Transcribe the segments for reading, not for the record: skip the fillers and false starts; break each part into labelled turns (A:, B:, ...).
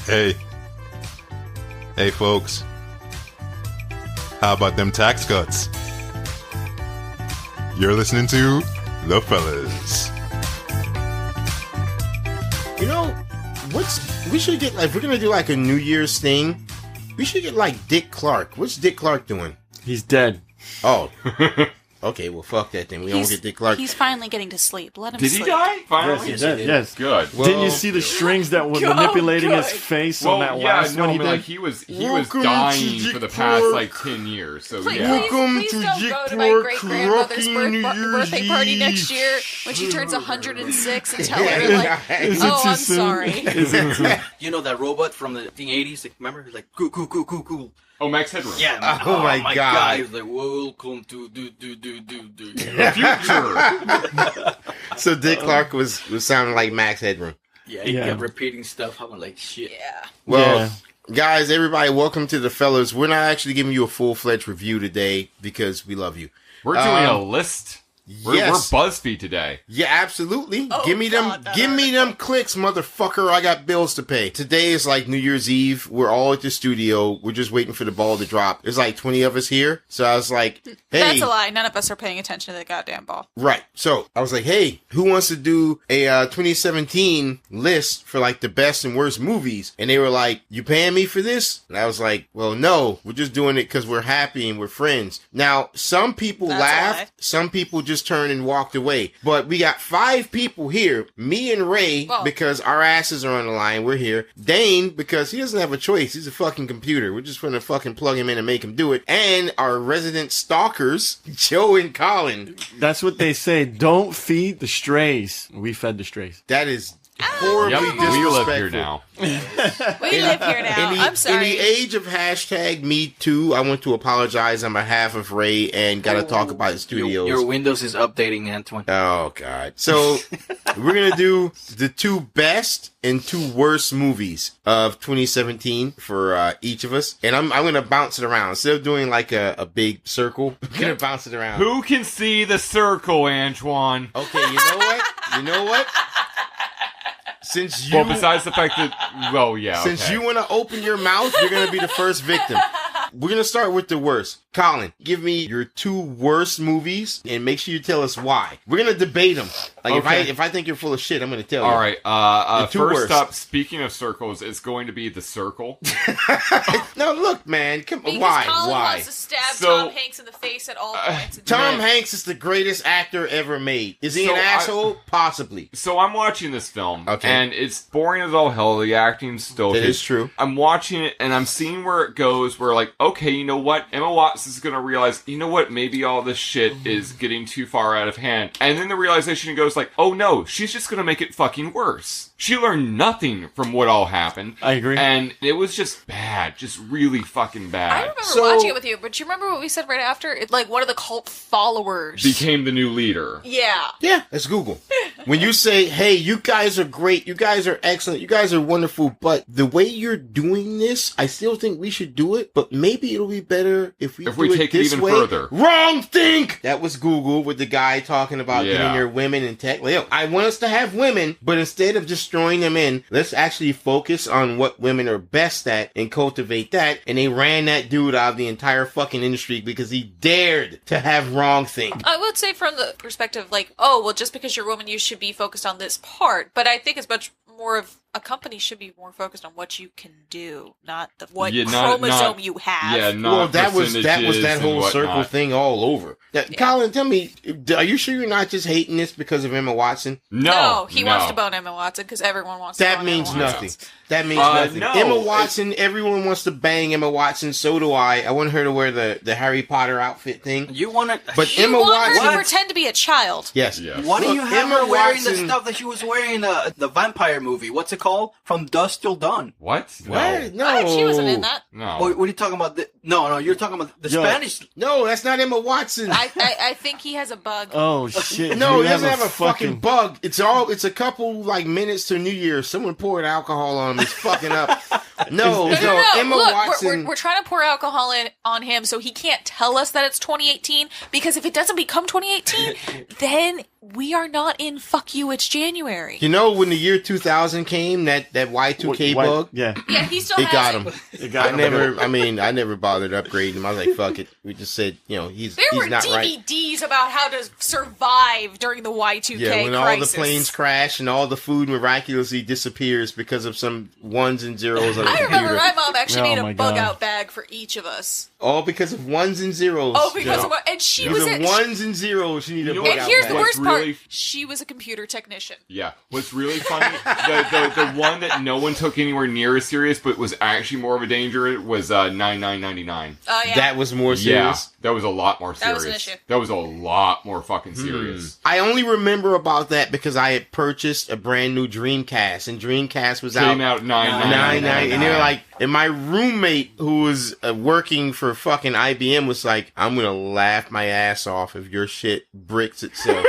A: Hey. Hey, folks. How about them tax cuts? You're listening to The Fellas.
B: You know, we should get, like, if we're gonna do like a New Year's thing, we should get like Dick Clark. What's Dick Clark doing?
C: He's dead.
B: Oh. Okay, well, fuck that then. We don't get Dick Clark.
D: He's finally getting to sleep. Let him
E: Did
D: sleep.
E: he die? Finally?
C: Yes, he did. Yes.
E: Good.
B: Well,
C: Didn't you see the strings that were manipulating his face on that last one he did?
E: like he was
B: Welcome
E: dying
B: to
E: for the
B: Dick
E: past
B: Clark.
E: like 10 years. So
D: Please,
E: yeah.
B: Welcome
D: please
B: to
D: don't
B: Dick
D: go to my
B: Clark
D: great-grandmother's
B: rocking
D: birthday party
B: New
D: next
B: Year's
D: year when she turns 106 and tell her, like,
C: Is it
D: oh,
C: too
D: I'm
C: soon?
D: sorry.
C: Is it too...
F: You know that robot from the 80s? Like, remember? He's like, cool.
E: Oh, Max Headroom.
F: Yeah.
B: Oh my God.
F: He was like, welcome to do.
E: The future.
B: So Dick Clark was sounding like Max Headroom.
F: Yeah, he
C: Yeah.
F: kept repeating stuff. I'm like, shit.
D: Yeah.
B: Well, guys, everybody, welcome to The Fellas. We're not actually giving you a full-fledged review today because we love you.
E: We're doing a list. We're
B: Yes.
E: BuzzFeed today.
B: Yeah, absolutely.
D: Oh,
B: give me
D: God,
B: them clicks, motherfucker. I got bills to pay. Today is like New Year's Eve. We're all at the studio. We're just waiting for the ball to drop. There's like 20 of us here. So I was like, hey.
D: That's a lie. None of us are paying attention to the goddamn ball.
B: Right. So I was like, hey, who wants to do a 2017 list for like the best and worst movies? And they were like, you paying me for this? And I was like, well, no, we're just doing it because we're happy and we're friends. Now, some people
D: That's a
B: laughed.
D: lie.
B: Some people just turned and walked away. But we got 5 people here. Me and Ray,
D: Whoa.
B: because our asses are on the line. We're here. Dane, because he doesn't have a choice. He's a fucking computer. We're just going to fucking plug him in and make him do it. And our resident stalkers, Joe and Colin.
C: That's what they say. Don't feed the strays. We fed the strays.
B: That is horribly
E: Yep,
B: disrespectful.
E: we live here now.
D: We live here now. I'm
B: In
D: sorry.
B: the age of hashtag Me Too, I want to apologize on behalf of Ray and got to talk about the studios.
F: Your Windows is updating, Antoine.
B: Oh, God. So, we're going to do the 2 best and 2 worst movies of 2017 for each of us. And I'm going to bounce it around. Instead of doing like a big circle, I'm going to bounce it around.
E: Who can see the circle, Antoine?
B: Okay, you know what? Since you...
E: Well, besides the fact that... Well, yeah,
B: Since
E: okay.
B: you want to open your mouth, you're going to be the first victim. We're going to start with the worst. Colin, give me your 2 worst movies and make sure you tell us why. We're going to debate them. Like,
E: Okay.
B: if I think you're full of shit, I'm going to tell you.
E: All right.
B: The 2
E: First
B: worst.
E: up, speaking of circles, it's going to be The Circle.
B: No, look, man. Come on.
D: Because
B: Why?
D: Colin
B: Why?
D: wants to stab
E: So-
D: Tom Hanks in the face at all points. in
B: Tom
D: time.
B: Hanks is the greatest actor ever made. Is he
E: So
B: an
E: I-
B: asshole? Possibly.
E: So I'm watching this film,
B: Okay.
E: and it's boring as all hell. The acting's still...
B: That is true.
E: I'm watching it, and I'm seeing where it goes, where like, okay, you know what? Emma Watson's going to realize, you know what? Maybe all this shit is getting too far out of hand. And then the realization goes like, oh no, she's just going to make it fucking worse. She learned nothing from what all happened.
C: I agree.
E: And it was just bad. Just really fucking
D: I
E: bad.
D: remember
B: So-
D: watching it with you, but you remember what we said right after? It, like, one of the cult followers.
E: Became the new leader.
D: Yeah.
B: Yeah, that's Google. When you say, hey, you guys are great, you guys are excellent, you guys are wonderful, but the way you're doing this, I still think we should do it, but maybe it'll be better if we do
E: take it
B: this
E: even
B: way.
E: further.
B: Wrong think! That was Google with the guy talking about
E: Yeah.
B: getting your women in tech. Yo, I want us to have women, but instead of just throwing them in, let's actually focus on what women are best at and cultivate that. And they ran that dude out of the entire fucking industry because he dared to have wrong think.
D: I would say from the perspective, like, oh, well, just because you're a woman, you should be focused on this part. But I think it's much more of a company should be more focused on what you can do, not the what
E: Yeah, not-
D: chromosome
E: not-
D: you have.
E: Yeah, not
B: Well, that was that
E: percentages
B: whole
E: and
B: circle
E: whatnot.
B: thing all over. Now, Colin, tell me, are you sure you're not just hating this because of Emma Watson?
D: No, he wants to bone Emma Watson because everyone wants to
B: That
D: bone
B: means
D: Emma
B: nothing.
D: Watson.
B: That means nothing.
E: no,
B: Emma Watson, everyone wants to bang Emma Watson. So do I. I want her to wear the Harry Potter outfit thing.
F: You want to...
B: But
D: You
B: Emma
D: want her
B: Watson,
D: to pretend to be a child.
B: yes.
E: Yeah.
F: Why do
B: Look,
F: you have
B: Emma
F: her wearing the
B: Watson-
F: stuff that she was wearing in the vampire movie? What's it called? From Dusk Till Dawn.
E: What?
B: What? No,
D: I think she wasn't in that.
E: No.
F: What are you talking about? No, you're talking about the
C: Yo.
F: Spanish.
B: No, that's not Emma Watson.
D: I think he has a bug.
C: Oh, shit.
B: No,
C: You
B: he doesn't have a fucking bug. It's a couple like minutes to New Year's. Someone poured alcohol on him. He's fucking up. No, Emma
D: Look,
B: Watson.
D: we're trying to pour alcohol on him so he can't tell us that it's 2018 because if it doesn't become 2018, then we are not in fuck you, it's January.
B: You know, when the year 2000 came, that Y2K bug,
C: Yeah.
D: Yeah, he still
B: it
D: has
B: got
D: it.
B: him.
C: It got
B: I never bothered upgrading him. I was like, fuck it. We just said, he's
D: There were
B: not right.
D: DVDs about how to survive during the Y2K
B: Yeah, when
D: crisis.
B: all the planes crash and all the food miraculously disappears because of some ones and zeros on the
D: I
B: computer.
D: remember my mom actually
C: Oh
D: made
C: my
D: a bug
C: God.
D: out bag for each of us.
B: All because of ones and zeros.
D: Oh, because
B: Joe.
D: of what? And she
B: Because
D: was
B: of
D: a,
B: ones and zeros, she needed a
E: You know
B: bug
E: what?
D: and
B: out
D: here's the
B: bag.
D: worst
E: Really-
D: part. She was a computer technician.
E: Yeah. What's really funny, the one that no one took anywhere near as serious, but was actually more of a danger, was 9999.
D: Oh, yeah.
B: That was more serious.
E: Yeah, that was a lot more serious.
D: That was an issue.
E: That was a lot more fucking serious.
B: I only remember about that because I had purchased a brand new Dreamcast, and Dreamcast was
E: Came
B: out
E: out
B: 9.99, and they were like, and my roommate who was working for fucking IBM was like, I'm gonna laugh my ass off if your shit bricks itself.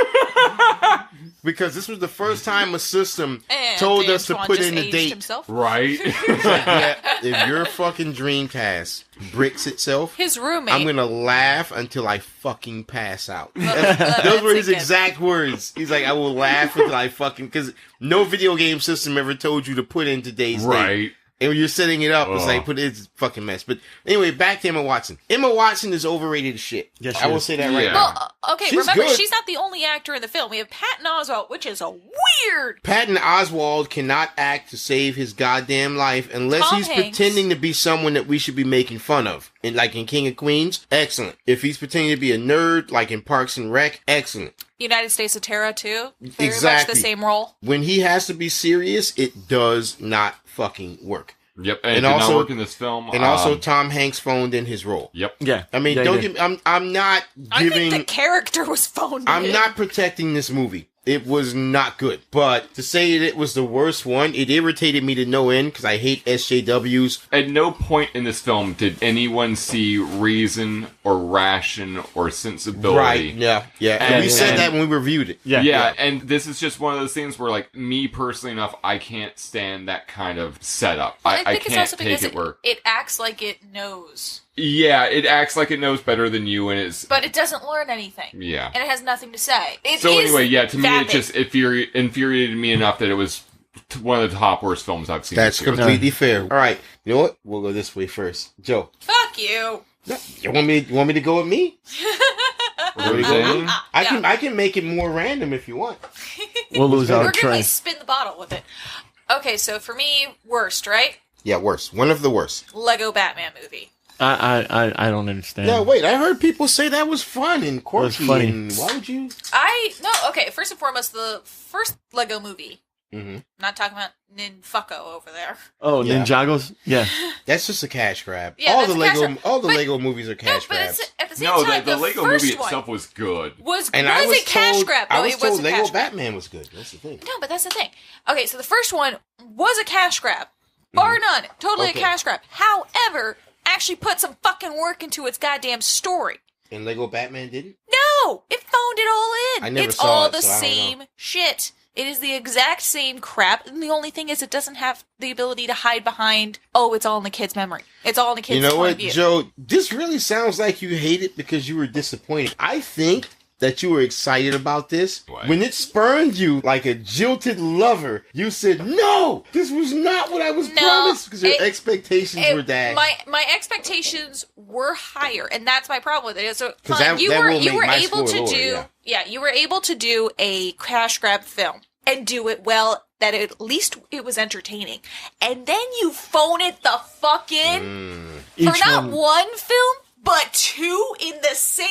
B: Because this was the first time a system
D: And
B: told us to
D: Antoine
B: put
D: just
B: in the
D: aged
B: date.
D: himself.
E: Right?
B: Yeah, if your fucking Dreamcast bricks itself,
D: His roommate.
B: I'm gonna laugh until I fucking pass out.
D: Let
B: Those
D: that
B: were his
D: sink in.
B: exact words. He's like, I will laugh until I fucking, because no video game system ever told you to put in today's date.
E: Right.
B: And when you're setting it up, it's
E: Ugh.
B: like, it's a fucking mess. But anyway, back to Emma Watson. Emma Watson is overrated as shit.
C: Yes, she
B: I will
C: is.
B: say that right
E: Yeah.
B: now.
D: Well, okay,
B: She's
D: remember,
B: good.
D: she's not the only actor in the film. We have Patton Oswalt, which is a weird.
B: Patton Oswalt cannot act to save his goddamn life unless
D: Tom
B: he's
D: Hanks.
B: pretending to be someone that we should be making fun of. And like in King of Queens, excellent. If he's pretending to be a nerd, like in Parks and Rec, excellent.
D: United States of Terra, too. Very much
B: Exactly.
D: the same role.
B: When he has to be serious, it does not fucking work.
E: Yep. And it
B: And
E: did
B: also-
E: not work in this film.
B: And also, Tom Hanks phoned in his role.
E: Yep.
C: Yeah.
B: I mean,
C: Yeah,
B: don't
C: yeah.
B: get me, I'm not
D: I think the
B: giving,
D: character was phoned
B: I'm
D: in.
B: not protecting this movie. It was not good. But to say that it was the worst one, it irritated me to no end because I hate SJWs.
E: At no point in this film did anyone see reason or ration or sensibility.
B: Right. Yeah. Yeah. And we said
E: and-
B: that when we reviewed it.
C: Yeah.
E: Yeah, and this is just one of those things where, like, me personally enough, I can't stand that kind of setup.
D: Well,
E: I
D: think it's
E: can't
D: also
E: take
D: because
E: it where...
D: it acts like it knows,
E: Yeah, it acts like it knows better than you, and it's...
D: but it doesn't learn anything.
E: Yeah.
D: And it has nothing to say. It
E: So
D: is
E: anyway, yeah, to me, it
D: vapid.
E: just infuriated me enough that it was one of the top worst films I've seen.
B: That's
E: this year.
B: completely fair. All right. You know what? We'll go this way first. Joe,
D: Fuck you.
B: you want me to go with me?
E: What was
B: Zane?
E: that?
B: I can make it more random if you want.
C: We'll lose
D: We're
C: our
D: gonna
C: train.
D: like spin the bottle with it. Okay, so for me, worst, right?
B: Yeah, worse. One of the worst.
D: Lego Batman movie.
C: I don't understand.
B: Yeah, wait. I heard people say that was fun and quirky.
C: funny.
B: And why would you?
D: Okay, first and foremost, the first Lego movie.
B: Mm-hmm.
D: Not talking about Ninfucko over there.
C: Oh,
B: Yeah.
C: Ninjagos? Yeah.
B: That's just a cash grab.
D: Yeah,
B: all
D: that's
B: the
D: a cash
B: Lego,
D: grab.
B: all the
D: But-
B: Lego movies are
D: No,
B: cash
D: but
B: grabs.
D: it's, at the same
E: No,
D: time,
E: the Lego
D: first
E: movie
D: one
E: itself was good.
D: was
B: And I was
D: a cash
B: told,
D: grab.
B: I
D: No,
B: was
D: it was
B: told
D: a
B: Lego
D: cash grab.
B: Batman was good. That's the thing.
D: No, but that's the thing. Okay, so the first one was a cash grab. Bar none. Totally
B: Okay.
D: a cash grab. However, actually put some fucking work into its goddamn story.
B: And Lego Batman didn't.
D: No! It phoned it all in.
B: I never
D: It's
B: saw
D: all
B: it,
D: the
B: so I don't
D: same shit. It is the exact same crap, and the only thing is it doesn't have the ability to hide behind, oh, it's all in the kid's memory. It's all in the kid's
B: You know
D: point
B: what,
D: of view.
B: Joe? This really sounds like you hate it because you were disappointed. I think that you were excited about this.
E: What?
B: When it spurned you like a jilted lover, you said, no, this was not what I was
D: No,
B: promised because your
D: it-
B: expectations were dashed.
D: My expectations were higher, and that's my problem with it. So
B: 'Cause
D: fine,
B: that
D: you
B: will
D: were
B: make my
D: able
B: score
D: to
B: lower,
D: do
B: yeah.
D: you were able to do a cash grab film and do it well. That at least it was entertaining, and then you phone it the fuck in for
C: Each
D: not
C: one-
D: one film but two in the same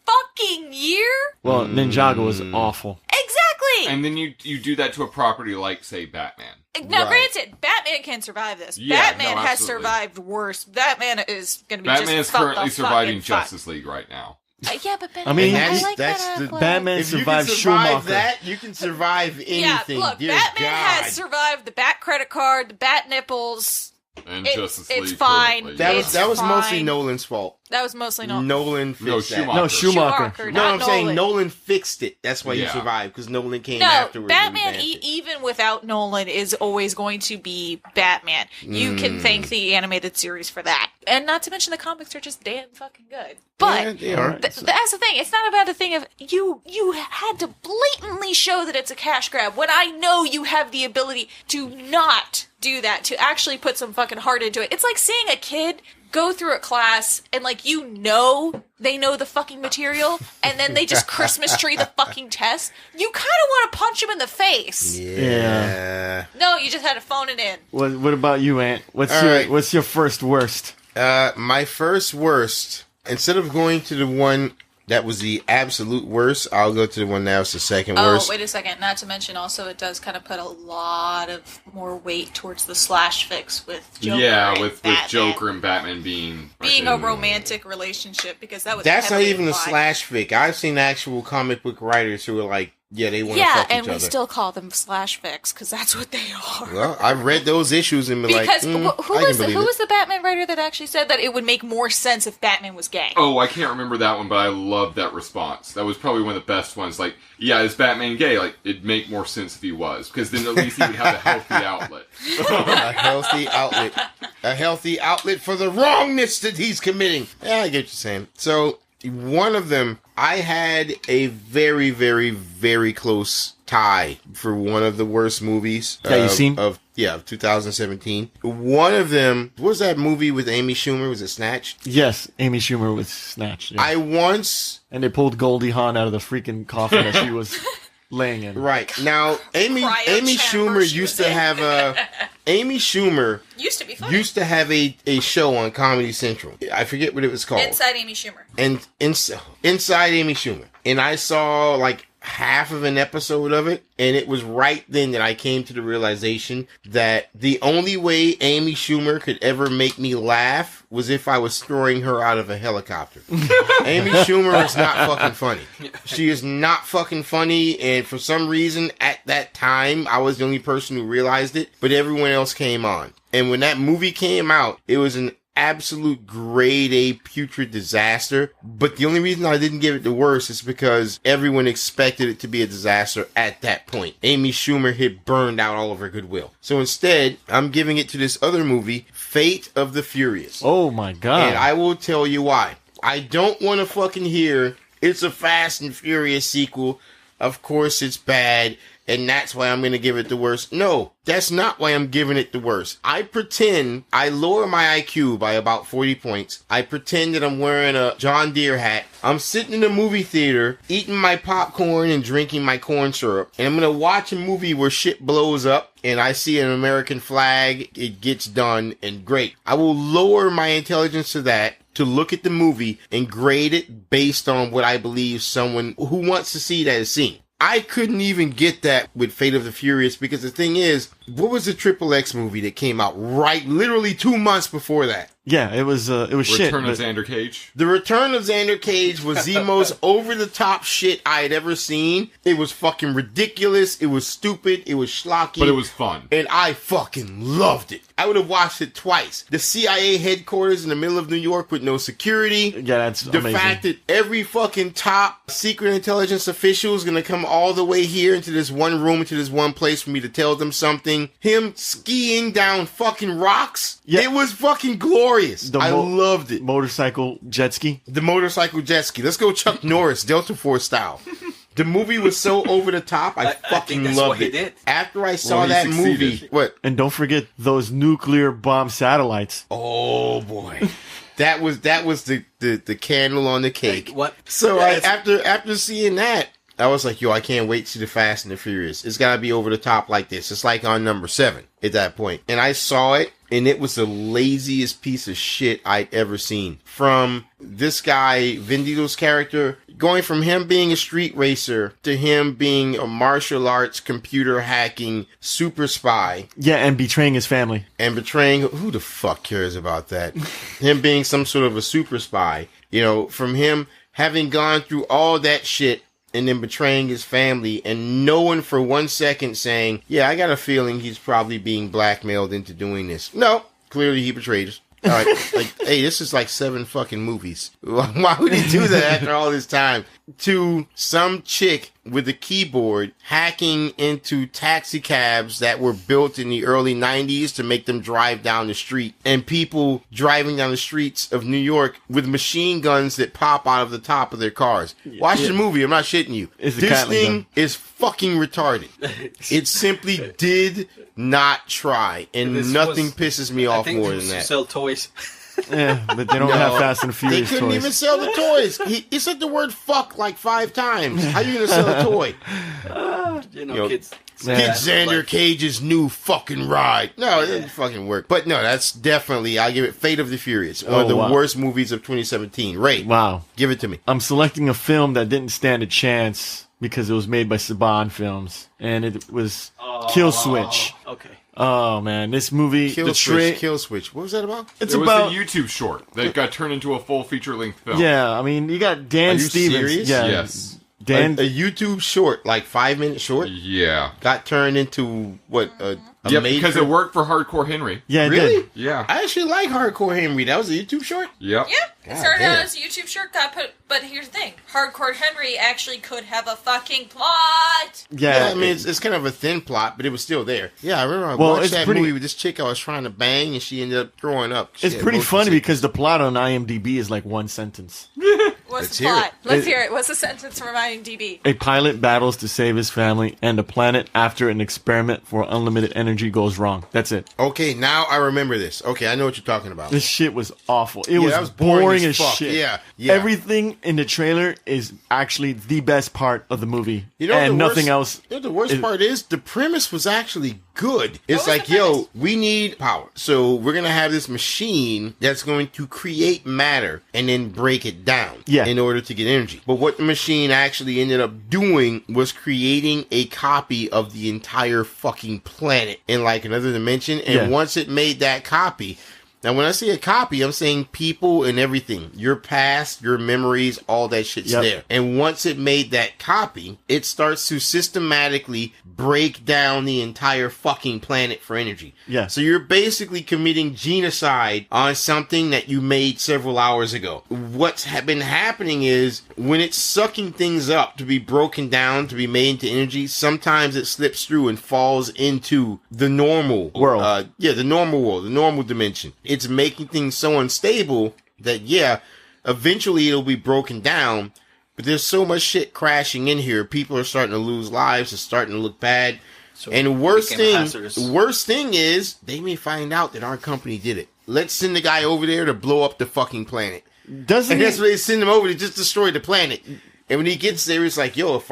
D: fucking year.
C: Well, Ninjago was awful.
D: Exactly.
E: And then you do that to a property like, say, Batman.
D: Now,
B: Right.
D: granted, Batman can survive this.
E: Yeah,
D: Batman
E: no,
D: has
E: absolutely.
D: survived worse. Batman is going to be
E: Batman is
D: just fucked
E: currently
D: the
E: surviving
D: fucking fuck.
E: Justice League right now.
D: Yeah, but Ben,
C: I mean,
D: I
B: that's-
D: like
B: that's
D: Ben
B: the-
D: Affleck.
C: Batman
B: if you can
C: survived
B: survive
C: Schumacher.
B: that, you can survive anything.
D: Yeah, look,
B: Dear
D: Batman
B: God.
D: has survived the Bat credit card, the Bat nipples.
E: And
D: It's-
E: Justice
D: it's
E: League.
D: fine.
E: currently.
B: That
D: It's
B: was mostly
D: fine.
B: Nolan's fault.
D: That was mostly not.
B: Nolan fixed
E: No,
B: that.
E: Schumacher.
C: No, Schumacher.
D: Schumacher,
B: No,
D: not
B: I'm saying
D: Nolan.
B: Nolan fixed it. That's why you
E: Yeah.
B: survived because Nolan came
D: No,
B: afterwards. and
D: Batman,
B: revamped it.
D: even without Nolan, is always going to be Batman. You can thank the animated series for that. And not to mention the comics are just damn fucking good. But
B: Yeah, they are.
D: that's the thing. It's not about a thing of you had to blatantly show that it's a cash grab when I know you have the ability to not do that, to actually put some fucking heart into it. It's like seeing a kid go through a class and like they know the fucking material and then they just Christmas tree the fucking test. You kind of want to punch him in the face.
B: Yeah.
D: No, you just had to phone it in.
C: What about you, Ant? What's your first worst?
B: My first worst, instead of going to the one that was the absolute worst, I'll go to the one that was the second worst.
D: Oh, wait a second. Not to mention also it does kind of put a lot of more weight towards the slash fix with Joker.
E: Yeah, with
D: Batman
E: Joker and Batman being
D: a romantic relationship, because that was
B: That's not
D: heavily
B: even a
D: implied.
B: slash fic. I've seen actual comic book writers who are like, yeah, they want to
D: Yeah,
B: fuck
D: and
B: each
D: we
B: other.
D: still call them slash fics because that's what they are.
B: Well, I've read those issues and been
D: Because
B: like,
D: who
B: I can
D: was
B: believe it.
D: the Batman writer that actually said that it would make more sense if Batman was gay?
E: Oh, I can't remember that one, but I love that response. That was probably one of the best ones. Like, yeah, is Batman gay? Like, it'd make more sense if he was, because then at least he would have a healthy outlet.
B: A healthy outlet. A healthy outlet for the wrongness that he's committing. Yeah, I get what you're saying. So, one of them, I had a very, very, very close tie for one of the worst movies.
C: That you've seen?
B: Of 2017. One of them, what was that movie with Amy Schumer? Was it Snatch?
C: Yes, Amy Schumer was snatched. Yeah.
B: And
C: they pulled Goldie Hawn out of the freaking coffin that she was laying in.
B: Right. Now, Amy
D: Cryo chamber
B: Schumer
D: she
B: used
D: was
B: to
D: in.
B: have Amy Schumer
D: Used to be fun.
B: used to have a show on Comedy Central. I forget what it was called.
D: Inside Amy Schumer.
B: And inside Amy Schumer. And I saw like half of an episode of it, and it was right then that I came to the realization that the only way Amy Schumer could ever make me laugh was if I was throwing her out of a helicopter. Amy Schumer is not fucking funny. She is not fucking funny, and for some reason at that time I was the only person who realized it, but everyone else came on. And when that movie came out, it was an absolute grade A putrid disaster. But the only reason I didn't give it the worst is because everyone expected it to be a disaster at that point. Amy Schumer had burned out all of her goodwill. So instead, I'm giving it to this other movie, Fate of the Furious.
C: Oh my god.
B: And I will tell you why. I don't want to fucking hear it's a Fast and Furious sequel. Of course it's bad, and that's why I'm going to give it the worst. No, that's not why I'm giving it the worst. I pretend I lower my IQ by about 40 points. I pretend that I'm wearing a John Deere hat. I'm sitting in a movie theater, eating my popcorn and drinking my corn syrup. And I'm going to watch a movie where shit blows up and I see an American flag. It gets done, and great. I will lower my intelligence to that, to look at the movie and grade it based on what I believe someone who wants to see that has seen. I couldn't even get that with Fate of the Furious, because the thing is, what was the Triple X movie that came out literally 2 months before that?
C: Yeah, it was shit.
E: Return of
C: but-
E: Xander Cage.
B: The Return of Xander Cage was the most over-the-top shit I had ever seen. It was fucking ridiculous. It was stupid. It was schlocky.
E: But it was fun.
B: And I fucking loved it. I would have watched it twice. The CIA headquarters in the middle of New York with no security.
C: Yeah, that's
B: The
C: amazing.
B: fact that every fucking top secret intelligence official is going to come all the way here into this one room, into this one place for me to tell them something. Him skiing down fucking rocks.
C: Yeah.
B: It was fucking glorious. I loved it.
C: Motorcycle jet ski.
B: The motorcycle jet ski. Let's go Chuck Norris, Delta Force style. The movie was so over the top, I
F: think
B: fucking
F: that's
B: loved
F: what he
B: it.
F: did.
B: After I saw
E: Well, he
B: that
E: succeeded.
B: movie, what?
C: And don't forget those nuclear bomb satellites.
B: Oh boy, that was the candle on the cake.
F: What?
B: So
F: Yeah,
B: after seeing that, I was like, yo, I can't wait to see the Fast and the Furious. It's gotta be over the top like this. It's like on number 7 at that point. And I saw it, and it was the laziest piece of shit I'd ever seen. From this guy, Vin Diesel's character, going from him being a street racer to him being a martial arts computer hacking super spy
C: Yeah, and betraying his family.
B: and betraying, who the fuck cares about that? Him being some sort of a super spy, you know, from him having gone through all that shit and then betraying his family, and no one for 1 second saying, yeah, I got a feeling he's probably being blackmailed into doing this. No, clearly he betrayed us. All right, like, hey, this is like 7 fucking movies. Why would he do that after all this time? to some chick with a keyboard hacking into taxi cabs that were built in the early 90s to make them drive down the street, and people driving down the streets of New York with machine guns that pop out of the top of their cars. Watch the movie. I'm not shitting you.
C: It's a
B: This
C: Gatling
B: thing
C: gun.
B: is fucking retarded. It simply did not try, and
F: This
B: nothing
F: was-
B: pisses me
F: I
B: off
F: think
B: more
F: they
B: than
F: used to
B: that.
F: sell toys.
C: Yeah, but they don't have Fast and
B: They
C: Furious
B: couldn't
C: toys.
B: even sell the toys. He said the word fuck like 5 times. How you gonna sell a toy?
F: Kids.
C: Yeah.
B: Get Xander Cage's new fucking ride. No, it didn't fucking work. But no, that's definitely, I'll give it Fate of the Furious. One of the
C: wow.
B: worst movies of 2017. Ray,
C: Wow.
B: give it to me.
C: I'm selecting a film that didn't stand a chance because it was made by Saban Films, and it was Kill Switch.
F: Okay.
C: Oh man, this movie,
B: Kill Switch. What was that about?
C: It's
E: It was
C: about
E: a YouTube short that got turned into a full feature-length film.
C: yeah. I mean, you got Dan
B: Are you
C: Stevens.
B: serious?
C: Yeah,
E: Yes.
C: Dan.
B: A YouTube short, like 5-minute short,
E: Yeah.
B: got turned into what? A
E: Yep,
B: major?
E: because it worked for Hardcore Henry.
C: yeah, it
B: Really?
C: did.
E: Yeah.
B: I actually like Hardcore Henry. That was a YouTube short?
E: Yep.
D: Yeah, it
B: God
D: started
B: damn.
D: out as a YouTube short, got put. But here's the thing: Hardcore Henry actually could have a fucking plot.
B: Yeah,
C: Yeah,
B: I mean, it's kind of a thin plot, but it was still there. Yeah, I remember I
C: Well,
B: watched
C: it's
B: that
C: pretty-
B: movie with this chick I was trying to bang, and she ended up throwing up. She
C: It's
B: had
C: pretty
B: motion
C: funny
B: sickness.
C: because the plot on IMDb is like one sentence.
D: What's
B: Let's
D: the
B: hear
D: plot?
B: it.
D: Let's hear it. What's the sentence from IMDb?
C: A pilot battles to save his family and the planet after an experiment for unlimited energy goes wrong. That's it.
B: Okay, now I remember this. Okay, I know what you're talking about.
C: This shit was awful. It
B: that
C: was
B: was boring
C: boring
B: as
C: as
B: fuck.
C: shit.
B: Yeah.
C: Everything in the trailer is actually the best part of the movie,
B: You know,
C: and
B: the
C: nothing
B: worst,
C: else.
B: You know, the worst
C: is-
B: part is the premise was actually good. It's
D: was
B: like,
D: the premise?
B: yo, we need power, so we're gonna have this machine that's going to create matter and then break it down,
C: Yeah.
B: in order to get energy. But what the machine actually ended up doing was creating a copy of the entire fucking planet in like another dimension. And
C: Yeah.
B: once it made that copy. Now, when I say a copy, I'm saying people and everything. Your past, your memories, all that shit's
C: Yep.
B: there. And once it made that copy, it starts to systematically break down the entire fucking planet for energy.
C: Yeah.
B: So you're basically committing genocide on something that you made several hours ago. What's been happening is when it's sucking things up to be broken down, to be made into energy, sometimes it slips through and falls into the normal
C: World.
B: the normal world, the normal dimension. It's making things so unstable that, eventually it'll be broken down. But there's so much shit crashing in here. People are starting to lose lives. It's starting to look bad.
F: So
B: And the
F: it
B: worst
F: became
B: thing,
F: hazardous.
B: worst thing is they may find out that our company did it. Let's send the guy over there to blow up the fucking planet.
C: Doesn't
B: And that's
C: it?
B: why they send him over to just destroy the planet. And when he gets there, it's like, yo,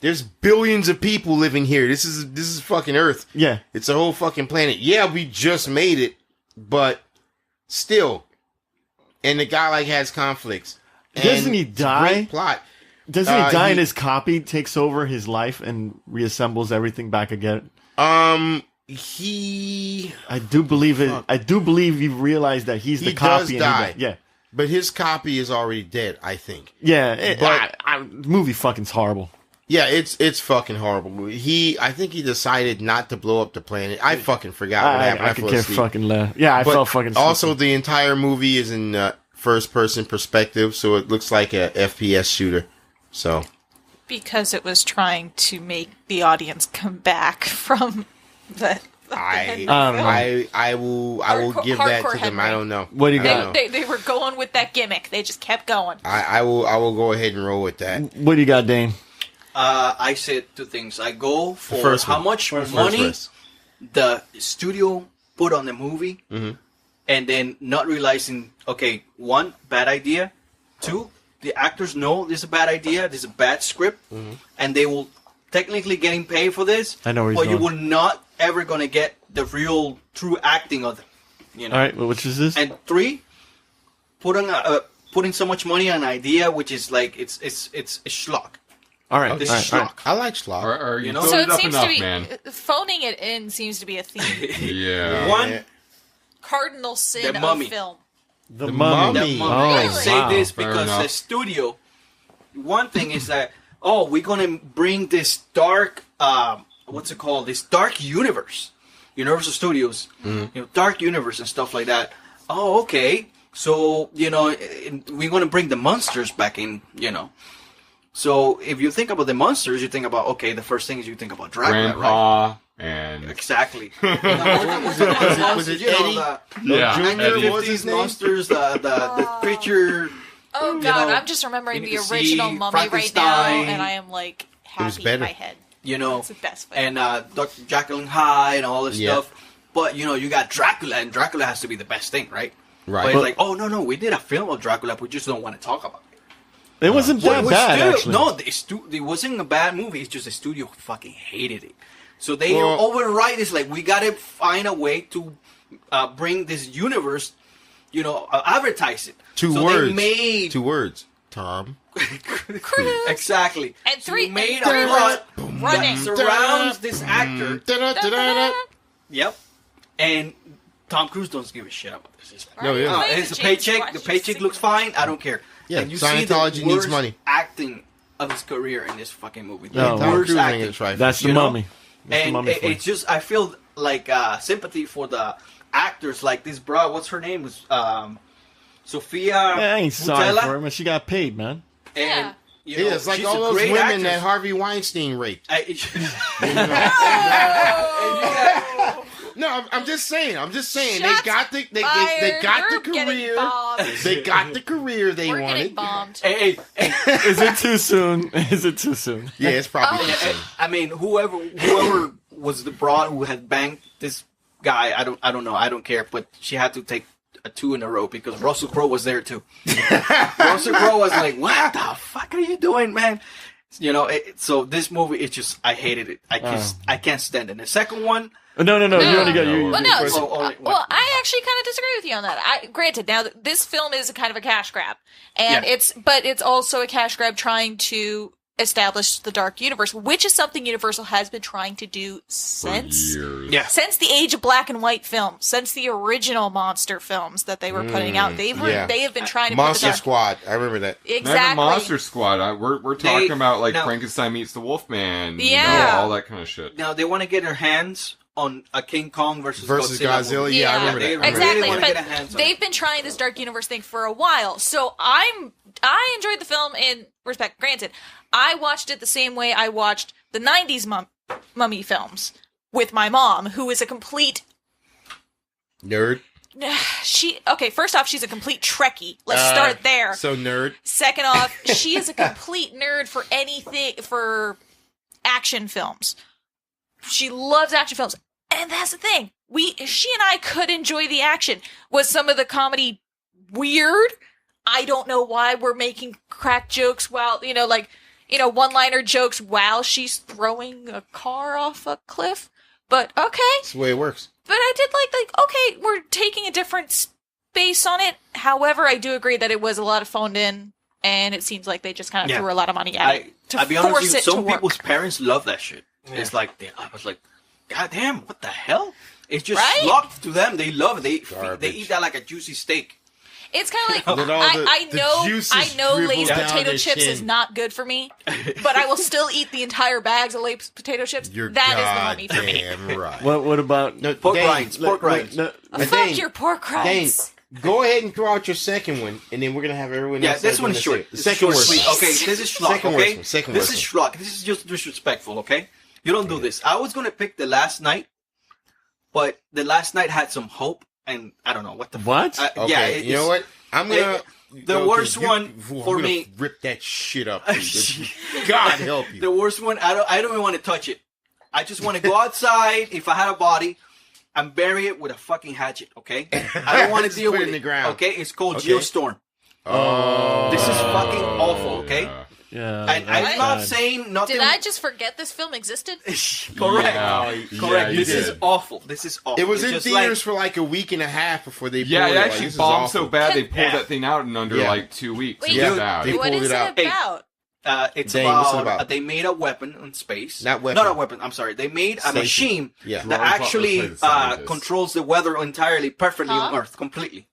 B: there's billions of people living here. This is fucking Earth.
C: Yeah.
B: It's a whole fucking planet. Yeah, we just made it, but still. And the guy has conflicts.
C: Doesn't
B: And
C: he
B: it's a
C: die?
B: Great plot.
C: Doesn't he die
B: he-
C: and his copy takes over his life and reassembles everything back again?
B: He,
C: I do believe it. I do believe he realized that he's the
B: He
C: copy.
B: does
C: and
B: die.
C: Yeah.
B: but his copy is already dead, I think.
C: Yeah.
B: But-
C: the movie fucking's horrible.
B: Yeah, it's fucking horrible. I think he decided not to blow up the planet. I fucking forgot what happened.
C: I could
B: fell
C: care
B: asleep.
C: fucking less. Yeah, I
B: But
C: felt fucking
B: also,
C: sleepy.
B: the entire movie is in first-person perspective, so it looks like a FPS shooter. So
D: Because it was trying to make the audience come back from the.
B: I will
D: Hardcore-
B: give that to
D: Hardcore
B: them. I
D: Henry.
B: don't know.
C: What do you
B: I
C: got?
B: don't know.
D: They were going with that gimmick. They just kept going.
B: I will go ahead and roll with that.
C: What do you got, Dane?
F: I said two things. I go for
B: first
F: how
B: one.
F: much
B: First
F: money
B: list.
F: the studio put on the movie,
B: Mm-hmm.
F: and then not realizing, okay, one, bad idea. Two, the actors know this is a bad idea, this is a bad script,
B: Mm-hmm.
F: and they will technically getting paid for this.
C: I know where he's
F: but you
C: going.
F: will not ever gonna get the real, true acting of it. You know.
C: All right, well, which is this?
F: And three, putting so much money on an idea, which is like it's a schlock.
C: All right,
F: This
C: all
F: is
C: right, all right.
F: schlock.
B: I like Schlock.
E: Or you
F: You know?
E: know?
D: So
E: it
D: it
E: up
D: seems
E: enough,
D: to be
E: man.
D: phoning it in seems to be a theme.
E: Yeah.
F: One,
D: Cardinal sin
F: The
D: of
F: Mummy.
D: film.
C: The
B: Mummy.
F: the mummy.
C: Oh,
F: I say
C: wow.
F: this
E: Fair
F: because
E: enough.
F: the studio. One thing is that we're gonna bring this dark what's it called? This dark universe, Universal Studios, dark universe and stuff like that. Oh, okay. So, we're going to bring the monsters back in. So, if you think about the monsters, you think about, okay, the first thing is you think about Dracula, right?
E: Grandpa and
F: Exactly.
B: Was it Eddie?
E: yeah,
B: Junior,
E: Eddie.
B: what was his name?
F: Monsters, the creature.
D: Oh
F: You
D: god,
F: know,
D: I'm just remembering
F: you
D: the
F: can
D: original
F: see
D: Mummy right now,
F: Frankenstein.
D: and I am like
B: was
D: happy in
B: better.
D: my head. It's the best film.
F: And Dr. Jekyll and Hyde and all this
B: Yeah.
F: stuff. But, you got Dracula, and Dracula has to be the best thing, right?
B: Right.
F: But it's like, oh, no, we did a film of Dracula, but we just don't want to talk about it.
C: It wasn't that bad, actually.
F: No, it wasn't a bad movie. It's just the studio fucking hated it. So they
B: Well-
F: override. It's like, we got to find a way to bring this universe, advertise it.
B: Two
F: so
B: words.
F: They made...
B: Two words. Tom.
F: Exactly.
D: And three-
F: So we made
D: and three
F: a plot
D: running.
F: that surrounds this actor.
B: Da-da-da-da-da.
F: Yep. And Tom Cruise doesn't give a shit about this.
B: No, yeah.
D: Right.
F: It's a
D: James
F: paycheck.
D: Watch
F: The
D: is
F: paycheck looks fine. I don't care.
B: Yeah,
F: and you
B: Scientology
F: see the
B: needs
F: worst
B: money.
F: acting of his career in this fucking movie. The
C: No.
B: Tom
F: worst
B: Cruise ain't
F: acting.
B: gonna try.
C: That's the
F: You know?
C: mummy. That's the
F: And
C: mummy for you.
F: it's just, I feel like sympathy for the actors, like this bro. What's her name? Was Sophia
C: I ain't sorry
F: Boutella?
C: for her, man. She got paid, man.
F: And,
D: Yeah.
B: Yeah, it's like
F: she's
B: all
F: a
B: those
F: great
B: women
F: actress.
B: that Harvey Weinstein raped.
D: Oh!
B: No, I'm just saying.
D: Shots
B: They got the they got the
D: We're getting
B: career.
D: bombed.
B: They got the career they
D: We're
B: wanted.
D: getting bombed.
F: Hey,
C: Is it too soon? Is it too soon?
B: Yeah, it's probably
D: Oh,
B: too soon.
F: I mean, whoever was the broad who had banged this guy, I don't know, I don't care, but she had to take a 2 in a row because Russell Crowe was there too. Russell Crowe was like, "What the fuck are you doing, man?" So this movie, it's just, I hated it. I can't stand it. The second one,
C: No. You already got your.
D: Well, no.
F: first-
D: So,
F: oh,
D: well, I actually kind of disagree with you on that. Granted, now this film is a kind of a cash grab, and
F: Yeah.
D: it's also a cash grab trying to establish the dark universe, which is something Universal has been trying to do since
F: yeah,
D: since the age of black and white films, since the original monster films that they were putting out. They have been trying to put the
B: Monster
D: dark
B: Squad. I remember that.
E: Not
D: exactly.
E: the Monster Squad. We're talking about like
F: no.
E: Frankenstein meets the Wolfman.
D: Yeah.
E: All that kind of shit.
F: now they want to get their hands on a King Kong versus
B: Godzilla.
F: movie.
B: Yeah, I
D: Yeah.
B: remember
F: They
B: that. I remember
D: Exactly,
F: really wanna
D: but
F: get a hands on
D: they've
F: it.
D: been trying this dark universe thing for a while. So I enjoyed the film in respect. Granted, I watched it the same way I watched the '90s mummy films with my mom, who is a complete.
B: Nerd.
D: First off, she's a complete Trekkie. Let's start there.
B: So nerd.
D: Second off, she is a complete nerd for anything for action films. She loves action films. And that's the thing. She and I could enjoy the action. Was some of the comedy weird? I don't know why we're making crack jokes while, one-liner jokes while she's throwing a car off a cliff. But okay.
B: That's the way it works.
D: But I did okay, we're taking a different space on it. However, I do agree that it was a lot of phoned in, and it seems like they just kind of
F: Yeah.
D: threw a lot of money at it to
F: I'll be honest
D: force
F: with you,
D: it to
F: some
D: work.
F: people's parents love that shit. It's like, I was like, God damn, what the hell? It's just
D: Right?
F: slop to them. They love it. They
B: Garbage.
F: eat that like a juicy steak.
D: It's kind of like
B: With all
D: I
B: the
D: know
B: juices
D: I know Lay's
B: dribbled down
D: potato
B: the
D: chips
B: chin.
D: is not good for me, but I will still eat the entire bags of Lay's potato chips.
B: You're
D: That is the mummy for me.
B: goddamn right.
C: What about?
B: No,
F: Pork
B: Dane,
F: rinds, pork rinds.
C: No,
B: Dane,
D: Fuck your pork
B: Dane,
D: rinds.
B: go ahead and throw out your second one, and then we're gonna have everyone
F: Yeah,
B: else.
F: this
B: start
F: one
B: doing
F: is short.
B: The
F: This is
B: second
F: short,
B: worst.
F: sweet.
B: one.
F: Okay, this is schlock,
B: Second worst
F: okay?
B: one, second
F: This
B: worst
F: is schlock. This is just disrespectful, okay? You don't do this. I was going to pick The Last Night, but The Last Night had some hope, and I don't know what the
C: What?
F: fuck.
B: Okay,
F: Yeah,
B: you know what? I'm gonna.
F: the worst one
B: I'm
F: for
B: gonna
F: me-
B: Rip that shit up. Dude. God help you.
F: The worst one, I don't even want to touch it. I just want to go outside. If I had a body, and bury it with a fucking hatchet, okay? I don't want to
B: Just
F: deal
B: put
F: with
B: it in
F: it.
B: the ground.
F: Okay, it's called
B: Okay.
F: Geostorm.
B: Oh,
F: This is fucking awful, okay?
C: yeah.
F: And I'm
C: that's
F: not
C: bad.
F: saying nothing.
D: Did I just forget this film existed?
F: Correct.
E: Yeah.
F: Correct.
E: you
F: This
E: did.
F: is awful. This is awful.
B: It was
F: It's
B: in
F: just
B: theaters for like a week and a half before they.
E: Yeah,
B: pulled
E: it
B: Like,
E: actually
B: this is
E: bombed
B: awful.
E: so bad they pulled
D: Yeah.
E: that thing out in under
B: Yeah.
E: like 2 weeks.
D: Wait,
E: It was
B: Yeah,
E: bad.
B: they
D: What
B: pulled
D: is
B: it
D: it
B: out.
D: about?
F: It's
B: Dane, what's it
F: about,
B: about?
F: they made a weapon in space.
B: Not weapon.
F: Not a weapon. I'm sorry. They made a
B: Station.
F: machine
B: Yeah.
F: that
E: Gerard Butler
F: actually
E: played the scientist.
F: controls the weather entirely perfectly on
D: Huh?
F: Earth, completely.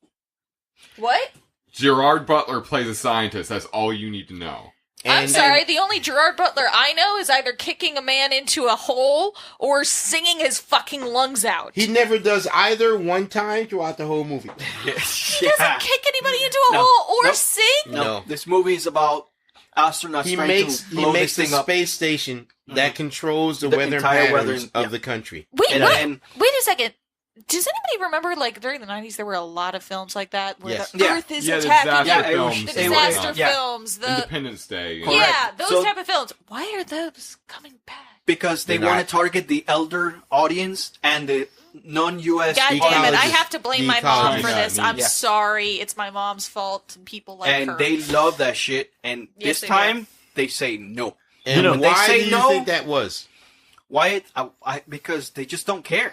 D: What?
E: Gerard Butler plays a scientist. That's all you need to know.
D: I'm sorry, the only Gerard Butler I know is either kicking a man into a hole or singing his fucking lungs out.
B: He never does either one time throughout the whole movie.
D: He doesn't kick anybody into a hole or sing?
B: No.
F: This movie is about astronauts
B: He
F: trying
B: makes
F: to blow this
B: a
F: thing up.
B: space station that controls the
F: The
B: weather
F: entire
B: patterns
F: weather,
B: of the country.
D: Wait,
F: And-
D: what?
F: and-
D: Wait a second. Does anybody remember, like, during the 90s, there were a lot of films like that where
B: Yes.
D: the
F: Yeah.
D: Earth is
E: Yeah, the
D: attacking
E: disaster
F: Yeah, it
E: films.
F: was-
D: the
F: it was-
D: disaster
F: yeah.
D: films, the...
E: Independence Day.
D: Yeah, those
F: So-
D: type of films. Why are those coming back?
F: Because they
B: They're
F: want
B: not.
F: to target the elder audience and the non-US
D: God damn it, I
B: Ecologists.
D: have to blame
B: The
D: my mom
B: ecologists.
D: for this. I'm
F: Yeah.
D: sorry. It's my mom's fault. People like
F: and
D: her.
F: they love that shit. And
D: Yes,
F: this
D: they
F: time they say no.
B: And
C: You know,
F: when they
B: why
F: say
B: do you
F: no-
B: think that was?
F: Why? Because they just don't care.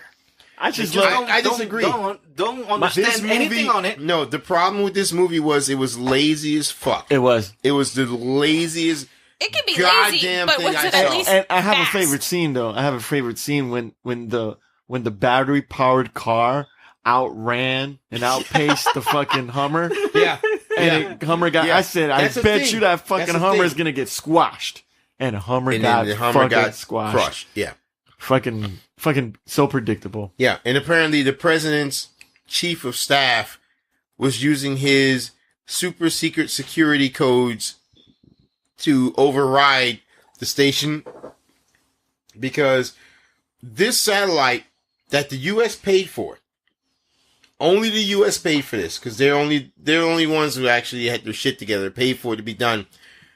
C: I just
F: Just
C: love.
B: I disagree.
F: Don't understand anything on it.
B: No, the problem with this movie was it was lazy as fuck.
C: It was.
B: It was the laziest.
D: it can be lazy,
B: Goddamn
D: but
B: thing
D: was
B: I
D: it at
B: saw.
D: least
C: And I have
D: fast?
C: a favorite scene though. I have a favorite scene when the battery powered car outran and outpaced the fucking Hummer.
B: Yeah.
C: And the Hummer got.
B: Yeah.
C: I said, I
B: That's the
C: bet
B: thing.
C: you that
B: That's
C: fucking
B: the
C: Hummer
B: thing.
C: is gonna get squashed. And the Hummer
B: And
C: got
B: then the Hummer
C: fucking
B: got
C: squashed.
B: crushed. Yeah.
C: Fucking so predictable.
B: Yeah. And apparently the president's chief of staff was using his super secret security codes to override the station because this satellite that the U.S. paid for, only the U.S. paid for this because they're the only ones who actually had their shit together, paid for it to be done.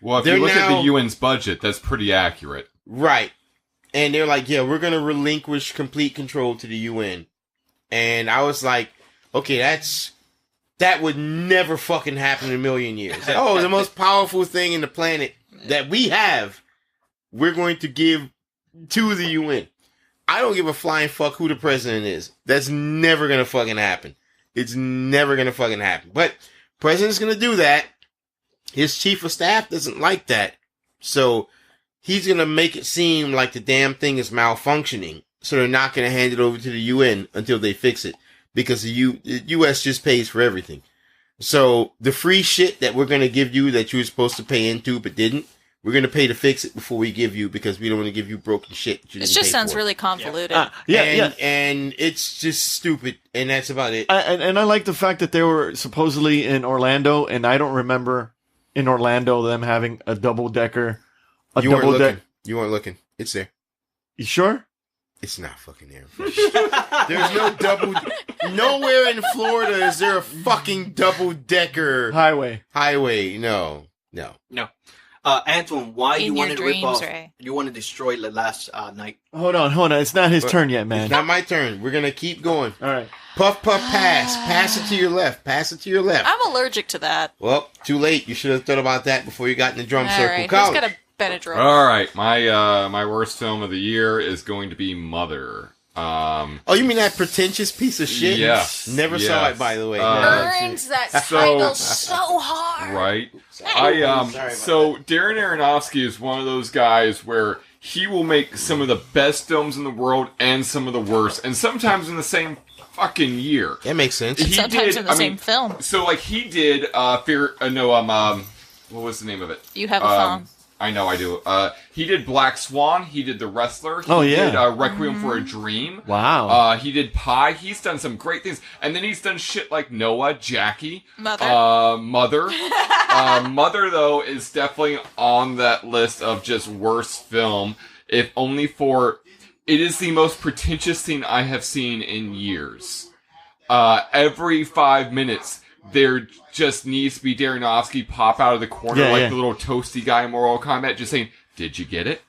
E: Well, if
B: They're
E: you look at
B: now-
E: the UN's budget, that's pretty accurate.
B: Right. And they're like, yeah, we're going to relinquish complete control to the UN. And I was like, okay, that would never fucking happen in a million years. Oh, the most powerful thing in the planet that we have, we're going to give to the UN. I don't give a flying fuck who the president is. That's never going to fucking happen. It's never going to fucking happen. But president's going to do that. His chief of staff doesn't like that. So he's going to make it seem like the damn thing is malfunctioning. So they're not going to hand it over to the UN until they fix it. Because the U.S. just pays for everything. So the free shit that we're going to give you that you were supposed to pay into but didn't, we're going to pay to fix it before we give you because we don't want to give you broken shit. That you
D: This
B: didn't
D: just
B: pay
D: sounds
B: for.
D: really convoluted.
B: And it's just stupid. And that's about it.
C: And I like the fact that they were supposedly in Orlando, and I don't remember in Orlando them having a double decker.
B: You weren't looking. You weren't looking. It's there.
C: You sure?
B: It's not fucking there. There's no double. Nowhere in Florida is there a fucking double decker
C: Highway.
B: highway. No.
F: Antoine, why
D: In
F: you
D: your
F: wanted to rip
D: dreams,
F: off?
D: Ray.
F: You want to destroy the last night?
C: Hold on. It's not his turn yet, man.
B: It's not my turn. We're gonna keep going.
C: All right.
B: Puff, puff, pass. Pass it to your left. Pass it to your left.
D: I'm allergic to that.
B: Well, too late. You should have thought about that before you got in the drum
D: All
B: circle.
D: right, who's
B: College.
D: got a Benadryl?
E: All right, my worst film of the year is going to be Mother.
B: Oh, you mean that pretentious piece of shit?
E: Yes,
B: Never saw
E: yes.
B: it, by the way.
D: Burns that
E: So-
D: title so hard.
E: Right.
B: Sorry about
E: So Darren Aronofsky is one of those guys where he will make some of the best films in the world and some of the worst, and sometimes in the same fucking year.
B: That makes sense.
E: He
D: Sometimes
E: did-
D: in the
E: I
D: same
E: mean,
D: film.
E: So like he did what was the name of it?
D: You have a phone.
E: I know I do. He did Black Swan. He did The Wrestler. He
C: Oh, yeah.
E: did Requiem for a Dream.
C: Wow.
E: He did Pie. He's done some great things. And then he's done shit like Noah, Jackie.
D: Mother.
E: Mother. Mother, though, is definitely on that list of just worst film. If only for... It is the most pretentious thing I have seen in years. Every 5 minutes, there just needs to be Aronofsky pop out of the corner
C: Yeah,
E: like
C: yeah.
E: the little toasty guy in Mortal Kombat just saying, "Did you get it?"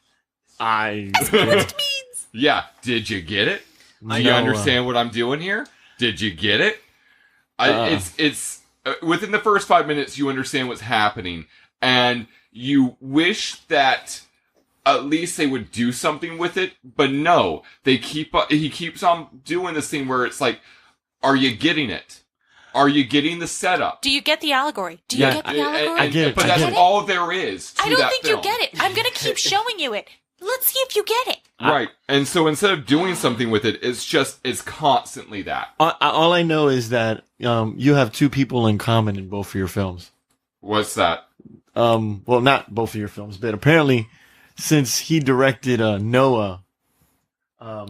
E: Yeah, did you get it? Do you
C: No,
E: understand what I'm doing here? Did you get it?
C: Uh-uh.
E: It's within the first 5 minutes you understand what's happening, and you wish that at least they would do something with it. But no, he keeps on doing this thing where it's like, are you getting it? Are you getting the setup?
D: Do you get the allegory? Do you
C: Yeah,
D: get the allegory?
C: I get it.
E: But
C: I
E: that's
C: get it.
E: all there is to
D: I don't
E: that
D: think
E: film.
D: you get it. I'm going to keep showing you it. Let's see if you get it.
E: Right. And so instead of doing something with it, it's constantly that.
C: All I know is that you have two people in common in both of your films.
E: What's that?
C: well, not both of your films, but apparently, since he directed Noah,
D: Emma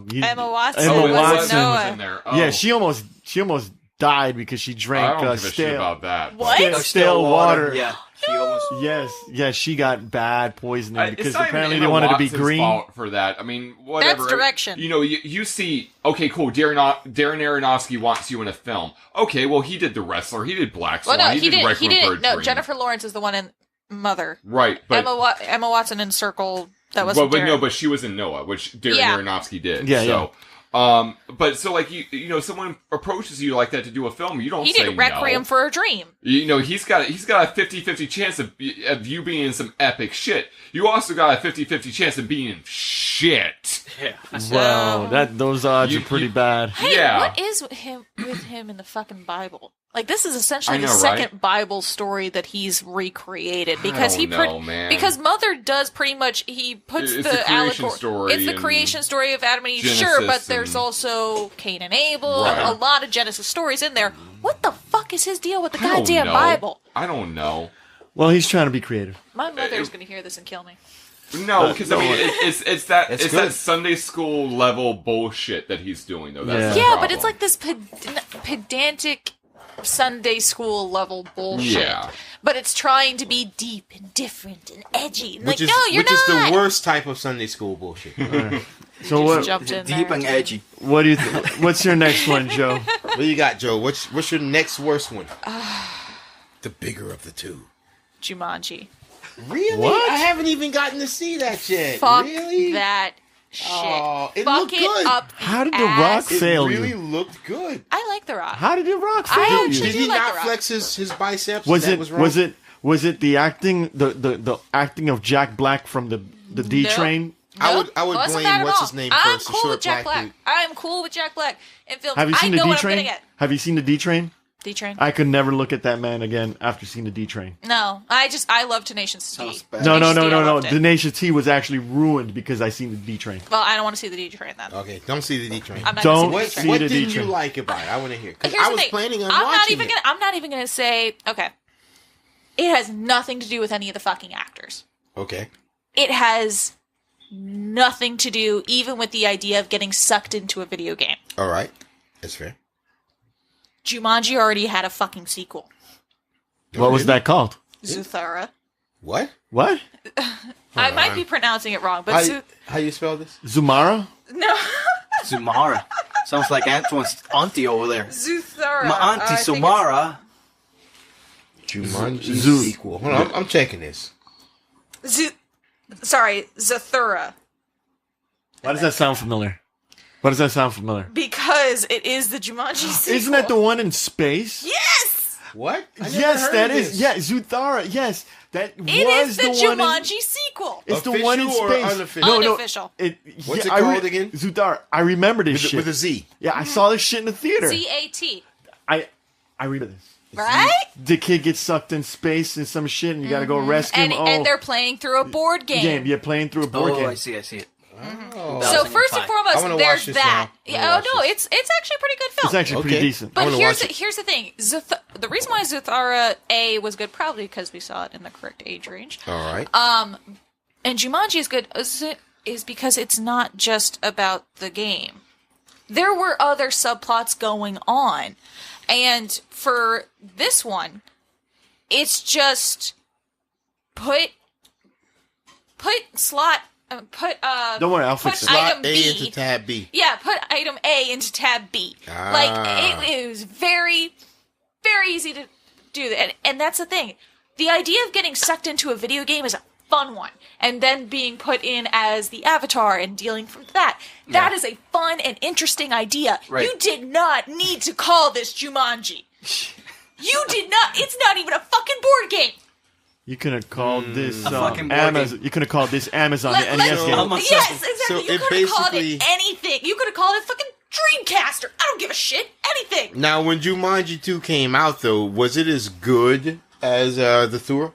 D: Watson
C: Emma
D: was
C: Watson
D: Noah.
E: in there. Oh.
C: yeah, she almost died because she
E: I
C: drank
E: don't give a shit
C: stale
E: about that.
D: What?
C: stale water.
F: Yeah. She almost.
C: Yes, she got bad poisoning
E: It's
C: because
E: not even
C: apparently
E: Emma
C: they wanted to be
E: Watson's
C: green.
E: fault for that. I mean, whatever.
D: That's direction.
E: You know, you see, okay, cool. Darren Aronofsky wants you in a film. Okay, well, he did The Wrestler. He did Black Swan.
D: Well, no,
E: he did
D: He
E: Requiem for a
D: didn't. No,
E: Dream.
D: Jennifer Lawrence is the one in Mother.
E: Right, but
D: Emma Watson in Circle. That was.
E: but no, but she was in Noah, which Darren
D: Yeah.
E: Aronofsky did.
C: Yeah,
E: so, but so like you know, someone approaches you like that to do a film, you don't
D: He
E: say
D: did Requiem
E: no.
D: for a Dream.
E: You know, he's got a 50-50 chance of you being in some epic shit. You also got a 50-50 chance of being in shit.
F: Yeah.
C: Wow, those odds
E: You-
C: are pretty
E: you-
C: bad.
D: Hey,
E: Yeah.
D: what is with him in the fucking Bible? Like, this is essentially
E: I know,
D: the second
E: right?
D: Bible story that he's recreated because
E: don't know, man.
D: because Mother does pretty much he puts
E: It's
D: the
E: the creation
D: allegory.
E: story
D: It's the
E: and
D: creation story of Adam and Eve,
E: Genesis
D: sure, but there's
E: and-
D: also Cain and Abel,
E: Right.
D: a lot of Genesis stories in there. What the fuck is his deal with the
E: I don't
D: goddamn
E: know.
D: Bible?
E: I don't know.
C: Well, he's trying to be creative.
D: My mother's gonna hear this and kill me.
E: No, because I mean, it's that
B: It's
E: that
B: good.
E: Sunday school level bullshit that he's doing though. That's the
D: Yeah, but
E: problem.
D: it's like this pedantic Sunday school level bullshit.
E: Yeah.
D: But it's trying to be deep and different and edgy. And
B: Which
D: like,
B: is
D: no, you're
B: which is
D: not.
B: the worst type of Sunday school bullshit.
C: So
D: Just
C: what?
D: jumped in
F: Deep
D: there.
F: and edgy.
C: What do you? What's your next one, Joe?
B: What do you got, Joe? What's your next worst one? The bigger of the two.
D: Jumanji.
B: Really?
C: What?
B: I haven't even gotten to see that yet.
D: Fuck
B: really?
D: that shit.
B: Oh, it
D: Fuck
B: looked
D: it
B: good.
D: up.
C: How did The
D: ass.
C: Rock
B: It
C: fail
B: really
C: you?
B: looked good.
D: I like The Rock.
C: How did The Rock
D: I
C: fail
D: actually
C: you?
B: Did he
D: like
B: not
D: The Rock.
B: flex his biceps?
C: Was
B: That
C: it?
B: was wrong?
C: Was it the acting? The acting of Jack Black from the D
D: No.
C: Train?
B: I
D: Nope,
B: would
D: wasn't
B: blame
D: that at
B: what's
D: all.
B: his name
D: I'm
B: first. The
D: cool
B: short
D: with Jack
B: black
D: Black.
B: dude.
D: I'm cool with Jack Black in films.
C: Have you seen
D: I
C: the
D: know
C: D
D: what I'm
C: Train?
D: gonna get.
C: Have you seen the D Train?
D: D Train.
C: I could never look at that man again after seeing the D Train.
D: No, I love Tenacious D.
F: Sounds bad.
C: No.
D: Tenacious D, I loved
C: The
D: it.
C: Nation T was actually ruined because I seen the D Train.
D: Well, I don't want to see the D Train then.
B: Okay, don't see the D train.
D: I'm not
C: Don't
D: gonna
B: What,
D: see the D
C: see
B: what
C: the
B: didn't
C: D-Train.
B: you like about it? I want to hear.
D: But
B: Because
D: here's
B: I
D: the
B: was
D: thing.
B: planning on
D: I'm
B: watching it.
D: I'm not even gonna say. Okay. It has nothing to do with any of the fucking actors.
B: Okay.
D: It has nothing to do even with the idea of getting sucked into a video game.
B: All right. That's fair.
D: Jumanji already had a fucking sequel.
C: What was that called?
D: Zuthara.
B: What?
C: What?
D: I might be pronouncing it wrong, but
B: How you spell this?
C: Zumara?
D: no.
F: Zumara. Sounds like Antoine's auntie over there.
D: Zuthara.
F: My auntie Sumara.
B: Jumanji
C: Zoo.
B: sequel. Hold on, I'm checking this.
D: Sorry, Zathura.
C: Why does that sound familiar? Why does that sound familiar?
D: Because it is the Jumanji sequel.
C: Isn't that the one in space?
D: Yes!
B: What? I never
C: Yes,
B: heard
C: that
B: of
C: is.
B: this.
C: Yeah, Zuthara. Yes, that
D: It
C: was
D: is the
C: one.
D: Jumanji sequel.
C: It's the one in
B: Official or
C: space.
B: unofficial?
D: Unofficial.
B: What's it called again?
C: Zuthara. I remember this
B: With,
C: shit.
B: with a Z.
C: Yeah, I saw this shit in the theater.
D: Z-A-T.
C: I remember this.
D: Right?
C: The kid gets sucked in space and some shit, and you gotta go rescue him.
D: And they're playing through a board game.
C: You're playing through a board
F: Oh,
C: game.
F: I see it.
B: Oh.
D: So first and
F: 2005.
B: I
D: foremost,
B: wanna
D: there's
B: watch this
D: that.
B: now. I
D: Yeah,
B: wanna
D: oh no,
B: watch
D: it's actually a pretty good film.
C: It's actually pretty
B: Okay.
C: decent.
B: I
D: But
B: wanna
D: here's
B: watch it.
D: here's the thing. The reason why Zuthara A was good, probably because we saw it in the correct age range.
B: All right.
D: And Jumanji is good is because it's not just about the game. There were other subplots going on. And for this one, it's just put
C: Don't worry, I'll fix
D: put
C: it.
D: item
B: Slot A
D: B.
B: into tab B.
D: Yeah, put item A into tab B.
B: Ah.
D: Like it was very, very easy to do that, and that's the thing. The idea of getting sucked into a video game is a fun one, and then being put in as the avatar and dealing from that. That is a fun and interesting idea.
F: Right.
D: You did not need to call this Jumanji. You did not. It's not even a fucking board game.
C: You could have called this
F: fucking board
C: Amazon.
F: game.
C: You could have called this Amazon the
D: Let-
C: NES
D: let's-
C: game.
F: I'm a-
D: yes, exactly.
B: So
D: you
B: it
D: could have called
B: basically-
D: it anything. You could have called it fucking Dreamcaster. I don't give a shit. Anything.
B: Now, when Jumanji 2 came out, though, was it as good as the Thura?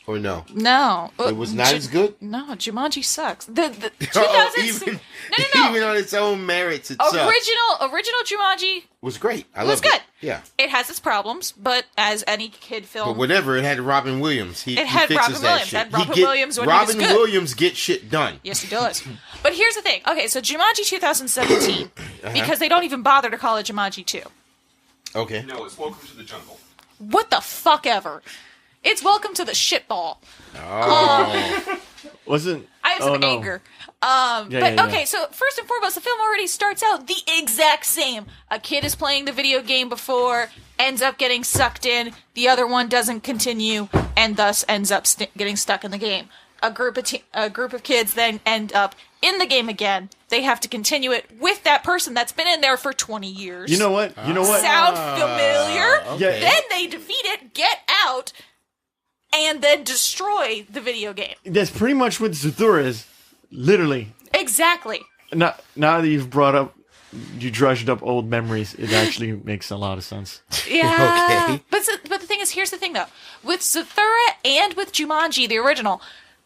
B: Or no?
D: No.
B: It was not as good?
D: No, Jumanji sucks. The
B: Oh,
D: 2000 no.
B: Even on its own merits, it sucks.
D: Original Jumanji
B: Was great. I
D: was
B: loved
D: good.
B: it. Yeah.
D: It has its problems, but as any kid film,
B: But whatever, it had Robin Williams. He
D: had
B: fixes
D: Robin
B: that
D: Williams.
B: shit.
D: Had Robin
B: He
D: Williams when he was
B: Robin
D: good.
B: Williams gets shit done.
D: yes, he does. But here's the thing. Okay, so Jumanji 2017, because they don't even bother to call it Jumanji 2.
B: Okay.
E: No, it's Welcome to the Jungle.
D: What the fuck ever? It's Welcome to the Shitball.
B: Oh.
C: Wasn't
D: I have some anger. Okay, so first and foremost, the film already starts out the exact same. A kid is playing the video game before, ends up getting sucked in, the other one doesn't continue, and thus ends up getting stuck in the game. A group of kids then end up in the game again. They have to continue it with that person that's been in there for 20 years.
C: You know what?
D: Sound familiar?
B: okay.
D: Then they defeat it, get out, and then destroy the video game.
C: That's pretty much what Zathura is. Literally.
D: Exactly.
C: Now that you've brought up, you drudged up old memories, it actually makes a lot of sense.
D: Yeah.
B: Okay.
D: But the thing is, here's the thing though. With Zathura and with Jumanji, the original,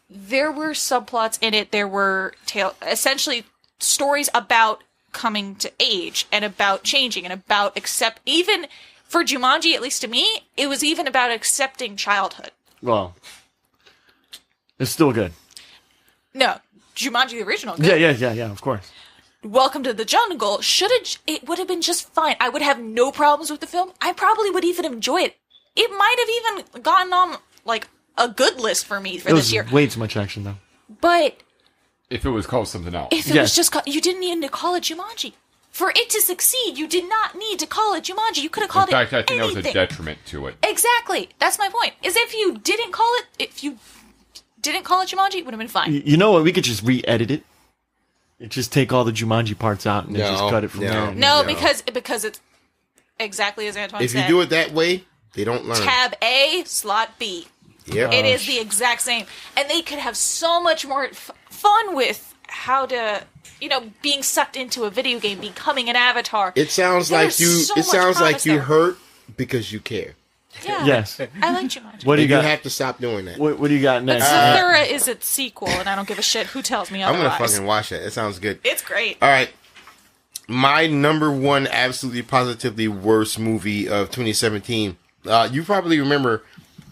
D: there were subplots in it. There were essentially stories about coming to age and about changing and about even for Jumanji, at least to me, it was even about accepting childhood.
C: Well, it's still good.
D: No, Jumanji the original. Good.
C: Yeah, of course.
D: Welcome to the Jungle it would have been just fine. I would have no problems with the film. I probably would even enjoy it. It might have even gotten on like a good list for me for
C: It
D: this
C: was
D: year.
C: way too much action, though.
D: But
E: If it was called something else.
D: if it was just you didn't need to call it Jumanji. For it to succeed, you did not need to call it Jumanji. You could have
E: In
D: called
E: fact,
D: it
E: I think that was a
D: anything.
E: detriment to it.
D: Exactly. That's my point. Is if you didn't call it Jumanji, it would have been fine.
C: You know what? We could just re-edit it. Just take all the Jumanji parts out and then just cut it from there.
D: No, because it's exactly as Antoine
B: If
D: said.
B: you do it that way, they don't learn.
D: Tab A, slot B.
B: Yep.
D: It is the exact same. And they could have so much more fun with how to, being sucked into a video game, becoming an avatar.
B: It sounds
D: There's
B: like you.
D: so
B: It
D: much
B: sounds like
D: promise
B: you
D: there.
B: hurt because you care.
D: Yeah.
C: Yes.
D: I like Jumanji.
C: What do you
B: You
C: got?
B: have to stop doing that.
C: What do you got
D: But
C: next?
D: Zathura is its sequel, and I don't give a shit who tells me
B: I'm
D: otherwise.
B: gonna fucking watch that. It sounds good.
D: It's great.
B: All right. My number one, absolutely positively worst movie of 2017. You probably remember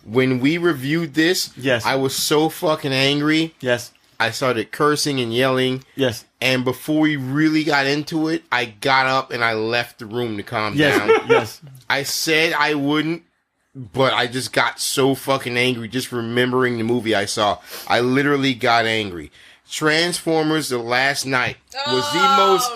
B: when we reviewed this.
C: Yes.
B: I was so fucking angry.
C: Yes.
B: I started cursing and yelling.
C: Yes.
B: And before we really got into it, I got up and I left the room to calm
C: Yes.
B: down.
C: Yes.
B: I said I wouldn't, but I just got so fucking angry just remembering the movie I saw. I literally got angry. Transformers The Last Night was the most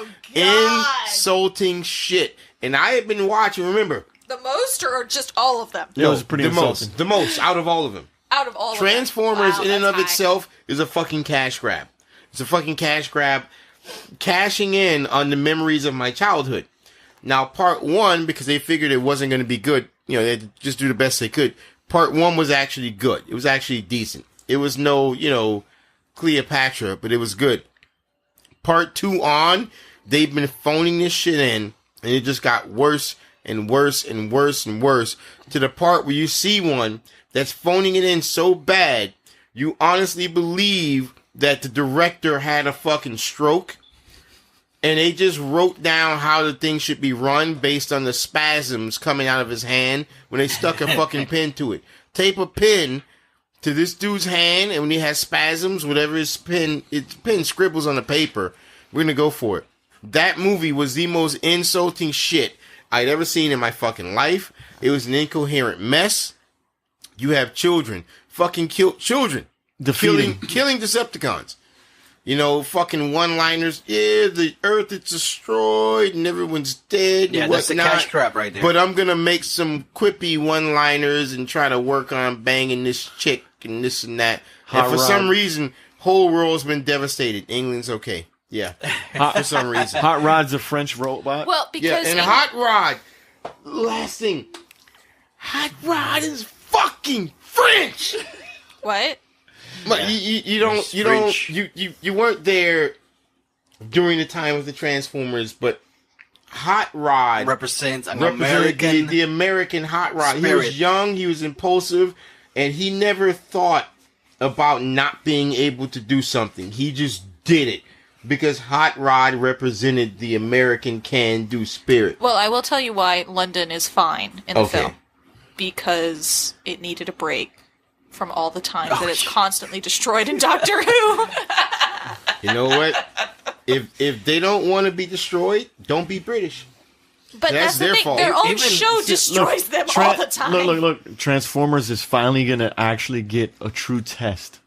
B: insulting shit. And I had been watching, remember,
D: The most, or just all of them?
C: It was pretty
B: the
C: insulting.
B: most, the most out of all of them.
D: Out of all of
B: Transformers
D: them.
B: in and
D: Wow,
B: of
D: that's high.
B: itself is a fucking cash grab. It's a fucking cash grab, cashing in on the memories of my childhood. Now, part one, because they figured it wasn't going to be good, they had to just do the best they could. Part one was actually good. It was actually decent. It was no, Cleopatra, but it was good. Part two on, they've been phoning this shit in, and it just got worse and worse and worse and worse, to the part where you see one that's phoning it in so bad, you honestly believe that the director had a fucking stroke, and they just wrote down how the thing should be run based on the spasms coming out of his hand when they stuck a fucking pin to it. Tape a pin to this dude's hand, and when he has spasms, whatever his pen scribbles on the paper, we're gonna go for it. That movie was the most insulting shit I'd ever seen in my fucking life. It was an incoherent mess. You have children. Fucking children.
C: Defeating.
B: Killing Decepticons. Fucking one-liners. Yeah, the Earth is destroyed and everyone's dead.
F: Yeah,
B: and
F: that's the
B: whatnot.
F: cash trap right there.
B: But I'm gonna make some quippy one-liners and try to work on banging this chick and this and that.
C: Hot
B: and for
C: rod.
B: some reason, whole world's been devastated. England's okay. Yeah. For some reason.
C: Hot Rod's a French robot.
D: Well,
B: Yeah,
D: because
B: and Hot Rod. Last thing. Hot Rod is fucking French.
D: what?
B: But you weren't there during the time of the Transformers, but Hot Rod
F: represents an
B: represented
F: American.
B: the American Hot Rod. He
F: spirit.
B: was young, he was impulsive, and he never thought about not being able to do something. He just did it because Hot Rod represented the American can-do spirit.
D: Well, I will tell you why London is fine in the
B: Okay.
D: film. Because it needed a break from all the times that it's constantly destroyed in Doctor Who.
B: You know what? If they don't want to be destroyed, don't be British.
D: But
B: That's
D: that's the
B: their
D: thing.
B: fault.
D: Their own
F: Even-
D: show destroys them all the time.
C: Look. Transformers is finally going to actually get a true test.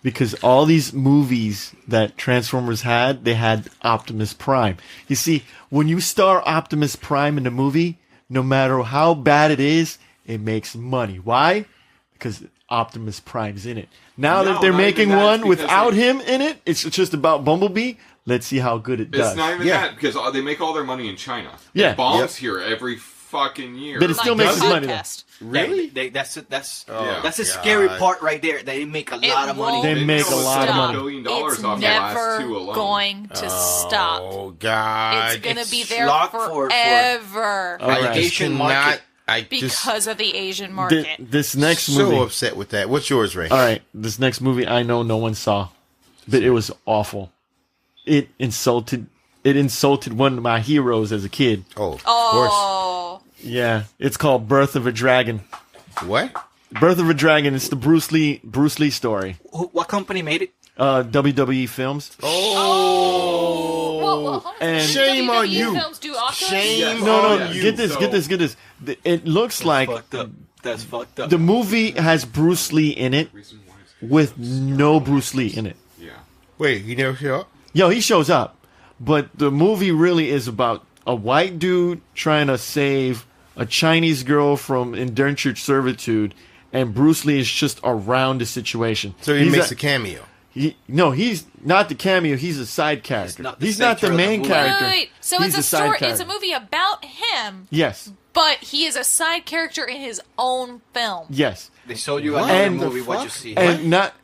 C: Because all these movies that Transformers had, they had Optimus Prime. You see, when you star Optimus Prime in a movie, no matter how bad it is, it makes money. Why? Because Optimus Prime's in it. Now
E: No,
C: that they're
E: not
C: making
E: even that.
C: one
E: It's because
C: without
E: they-
C: him in it, it's just about Bumblebee. Let's see how good it does.
E: It's not even
B: Yeah.
E: that because they make all their money in China.
C: Yeah.
E: It bombs here every fucking year.
C: But it's still
D: Like
C: makes
D: the
C: us money, though.
D: podcast.
B: Really?
F: That's
E: Yeah.
F: that's a
B: God.
F: scary part right there. They make a lot of money.
C: They
D: won't
C: make a lot of
D: stop.
C: money.
E: $1 billion off
D: It's
E: the last
D: never
E: two alone.
D: going to stop.
B: Oh God!
D: It's going to
F: it's
D: be there
F: locked for-
D: forever.
C: All right.
B: I just
F: Asian
B: cannot.
F: market.
B: I just
D: Because of the Asian market.
C: This next
B: so
C: movie.
B: upset with that. What's yours, Ray?
C: All right, this next movie I know no one saw, but it was awful. It insulted one of my heroes as a kid.
B: Oh, of
D: Oh.
C: Yeah, it's called Birth of a Dragon.
B: course. What?
C: Birth of a Dragon. It's the Bruce Lee story.
F: What company made it?
C: WWE Films.
D: Well, hold on.
C: And-
B: Shame on
D: WWE
B: you.
D: Films do Oscars?
B: Shame
E: Yes.
C: No,
B: on
E: yeah.
B: you.
C: get this. It looks like
F: Fucked up. That's fucked up.
C: the movie has Bruce Lee in it
E: Reason why it's-
C: with no Bruce Lee in it.
E: Yeah.
B: Wait, he never showed up?
C: Yo, he shows up, but the movie really is about a white dude trying to save a Chinese girl from indentured servitude, and Bruce Lee is just around the situation.
B: So he
C: He's
B: makes
C: a-
B: a cameo.
C: No, he's not the cameo. He's a side character.
F: not the
C: He's not the
F: center of the
C: main
F: movie.
C: character.
D: Wait. So
C: He's
D: it's
C: the
D: a
C: side
D: story.
C: character.
D: It's a movie about him,
C: Yes,
D: but he is a side character in his own film.
C: yes,
F: They show you
B: What
F: another
C: And the
F: movie. What you
B: fuck?
F: see?
C: and not.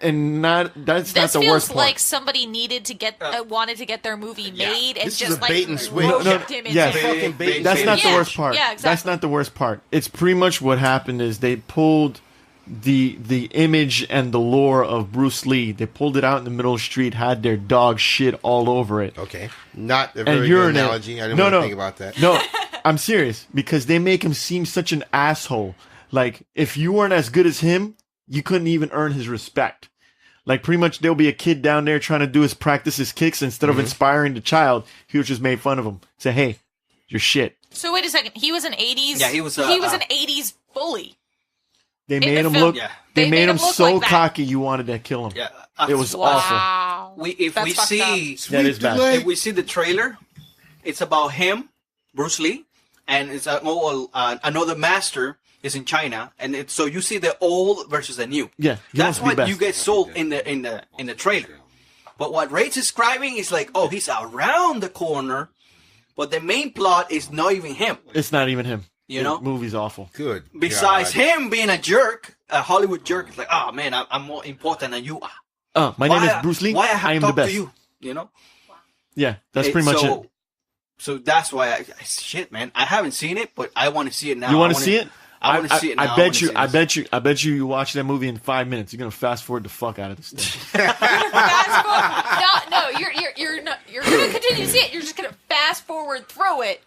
C: That's
D: This
C: not the
D: feels
C: worst part.
D: like somebody needed to get wanted to get their movie made, and
B: This is
D: just
B: a
D: like
B: bait and switch.
D: roped him into
C: yes.
D: it.
B: Fucking bait.
C: That's not the
D: Yeah,
C: worst part.
D: yeah,
C: That's
D: exactly.
C: not the worst part. It's pretty much what happened is they pulled the image and the lore of Bruce Lee. They pulled it out in the middle of the street, had their dog shit all over it.
B: Okay, not a
C: And
B: very
C: you're
B: good
C: in it.
B: analogy. I didn't
C: No,
B: want to
C: no.
B: think about that.
C: No, I'm serious because they make him seem such an asshole. Like if you weren't as good as him, you couldn't even earn his respect. Like pretty much there'll be a kid down there trying to do his practice his kicks instead of inspiring the child, he was just made fun of him. Say, "Hey, you're shit."
D: So wait a second. He was an '80s.
F: Yeah, he was,
D: an '80s bully.
C: They
D: the
C: made him
D: film.
C: look
F: Yeah.
C: they,
D: They
C: made him
D: look
C: so
D: like that.
C: cocky you wanted to kill him.
F: Yeah,
C: It was awful.
D: Wow.
F: If
D: That's
F: we
D: fucked
F: see
C: That is bad.
F: if we see the trailer, it's about him, Bruce Lee, and it's another master is in China, and it's so you see the old versus the new.
C: Yeah, he
F: That's
C: wants to be
F: what you
C: best.
F: get sold in the trailer. But what Ray's describing is like, oh, he's around the corner, but the main plot is not even him.
C: It's not even him.
F: You know?
C: The movie's awful.
B: Good.
F: Besides
B: God.
F: him being a jerk, a Hollywood jerk, it's like, oh man, I'm more important than you are.
C: My name is Bruce Lee.
F: Why I have
C: I
F: to
C: am the
F: talk
C: best.
F: to you? You know.
C: Yeah, that's pretty much
F: so,
C: it.
F: So that's why shit, man. I haven't seen it, but I want to see it now.
C: You want to see it?
F: I want to see it now.
C: I bet you watch that movie in 5 minutes. You're gonna fast forward the fuck out of this thing.
D: Fast forward. No, you're not. You're gonna continue to see it. You're just gonna fast forward through it,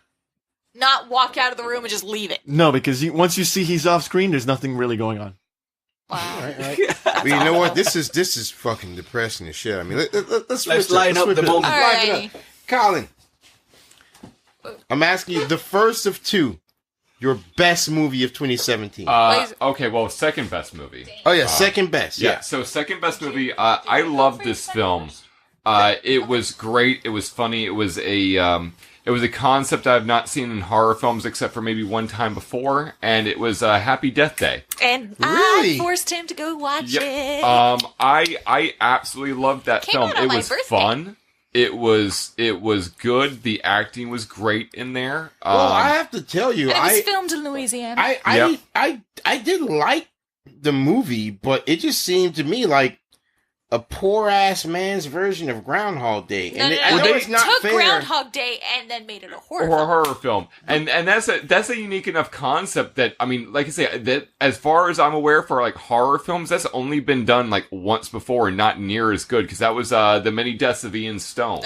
D: not walk out of the room and just leave it.
C: No, because once you see he's off screen, there's nothing really going on.
D: Wow.
B: Well, you know what? This is fucking depressing as shit. I mean, let's
F: Let's line up the moment.
B: Liven
D: Alrighty.
B: up. Colin, I'm asking you the first of two, your best movie of 2017.
E: Okay, well, second best movie.
B: Oh yeah, second best.
E: Yeah,
B: Yeah.
E: so second best movie. I love this film. It was great. It was funny. It was a concept I've not seen in horror films except for maybe one time before, and it was Happy Death Day.
D: And
B: Really?
D: I forced him to go watch
E: Yep.
D: it.
E: I absolutely loved that
D: Came
E: film.
D: out on
E: It
D: my
E: was
D: birthday.
E: fun. It was good. The acting was great in there.
B: Well, I have to tell you,
D: and it was
B: I
D: filmed in Louisiana.
B: I did like the movie, but it just seemed to me like a poor ass man's version of Groundhog Day.
D: No,
B: And
D: no,
B: I
D: no.
B: know
D: They
B: it's not
D: took
B: fair.
D: Groundhog Day and then made it a horror
E: Or a
D: film.
E: horror film, and that's a unique enough concept that, I mean, like I say, that as far as I'm aware, for like horror films, that's only been done like once before, and not near as good, because that was The Many Deaths of Ian Stone.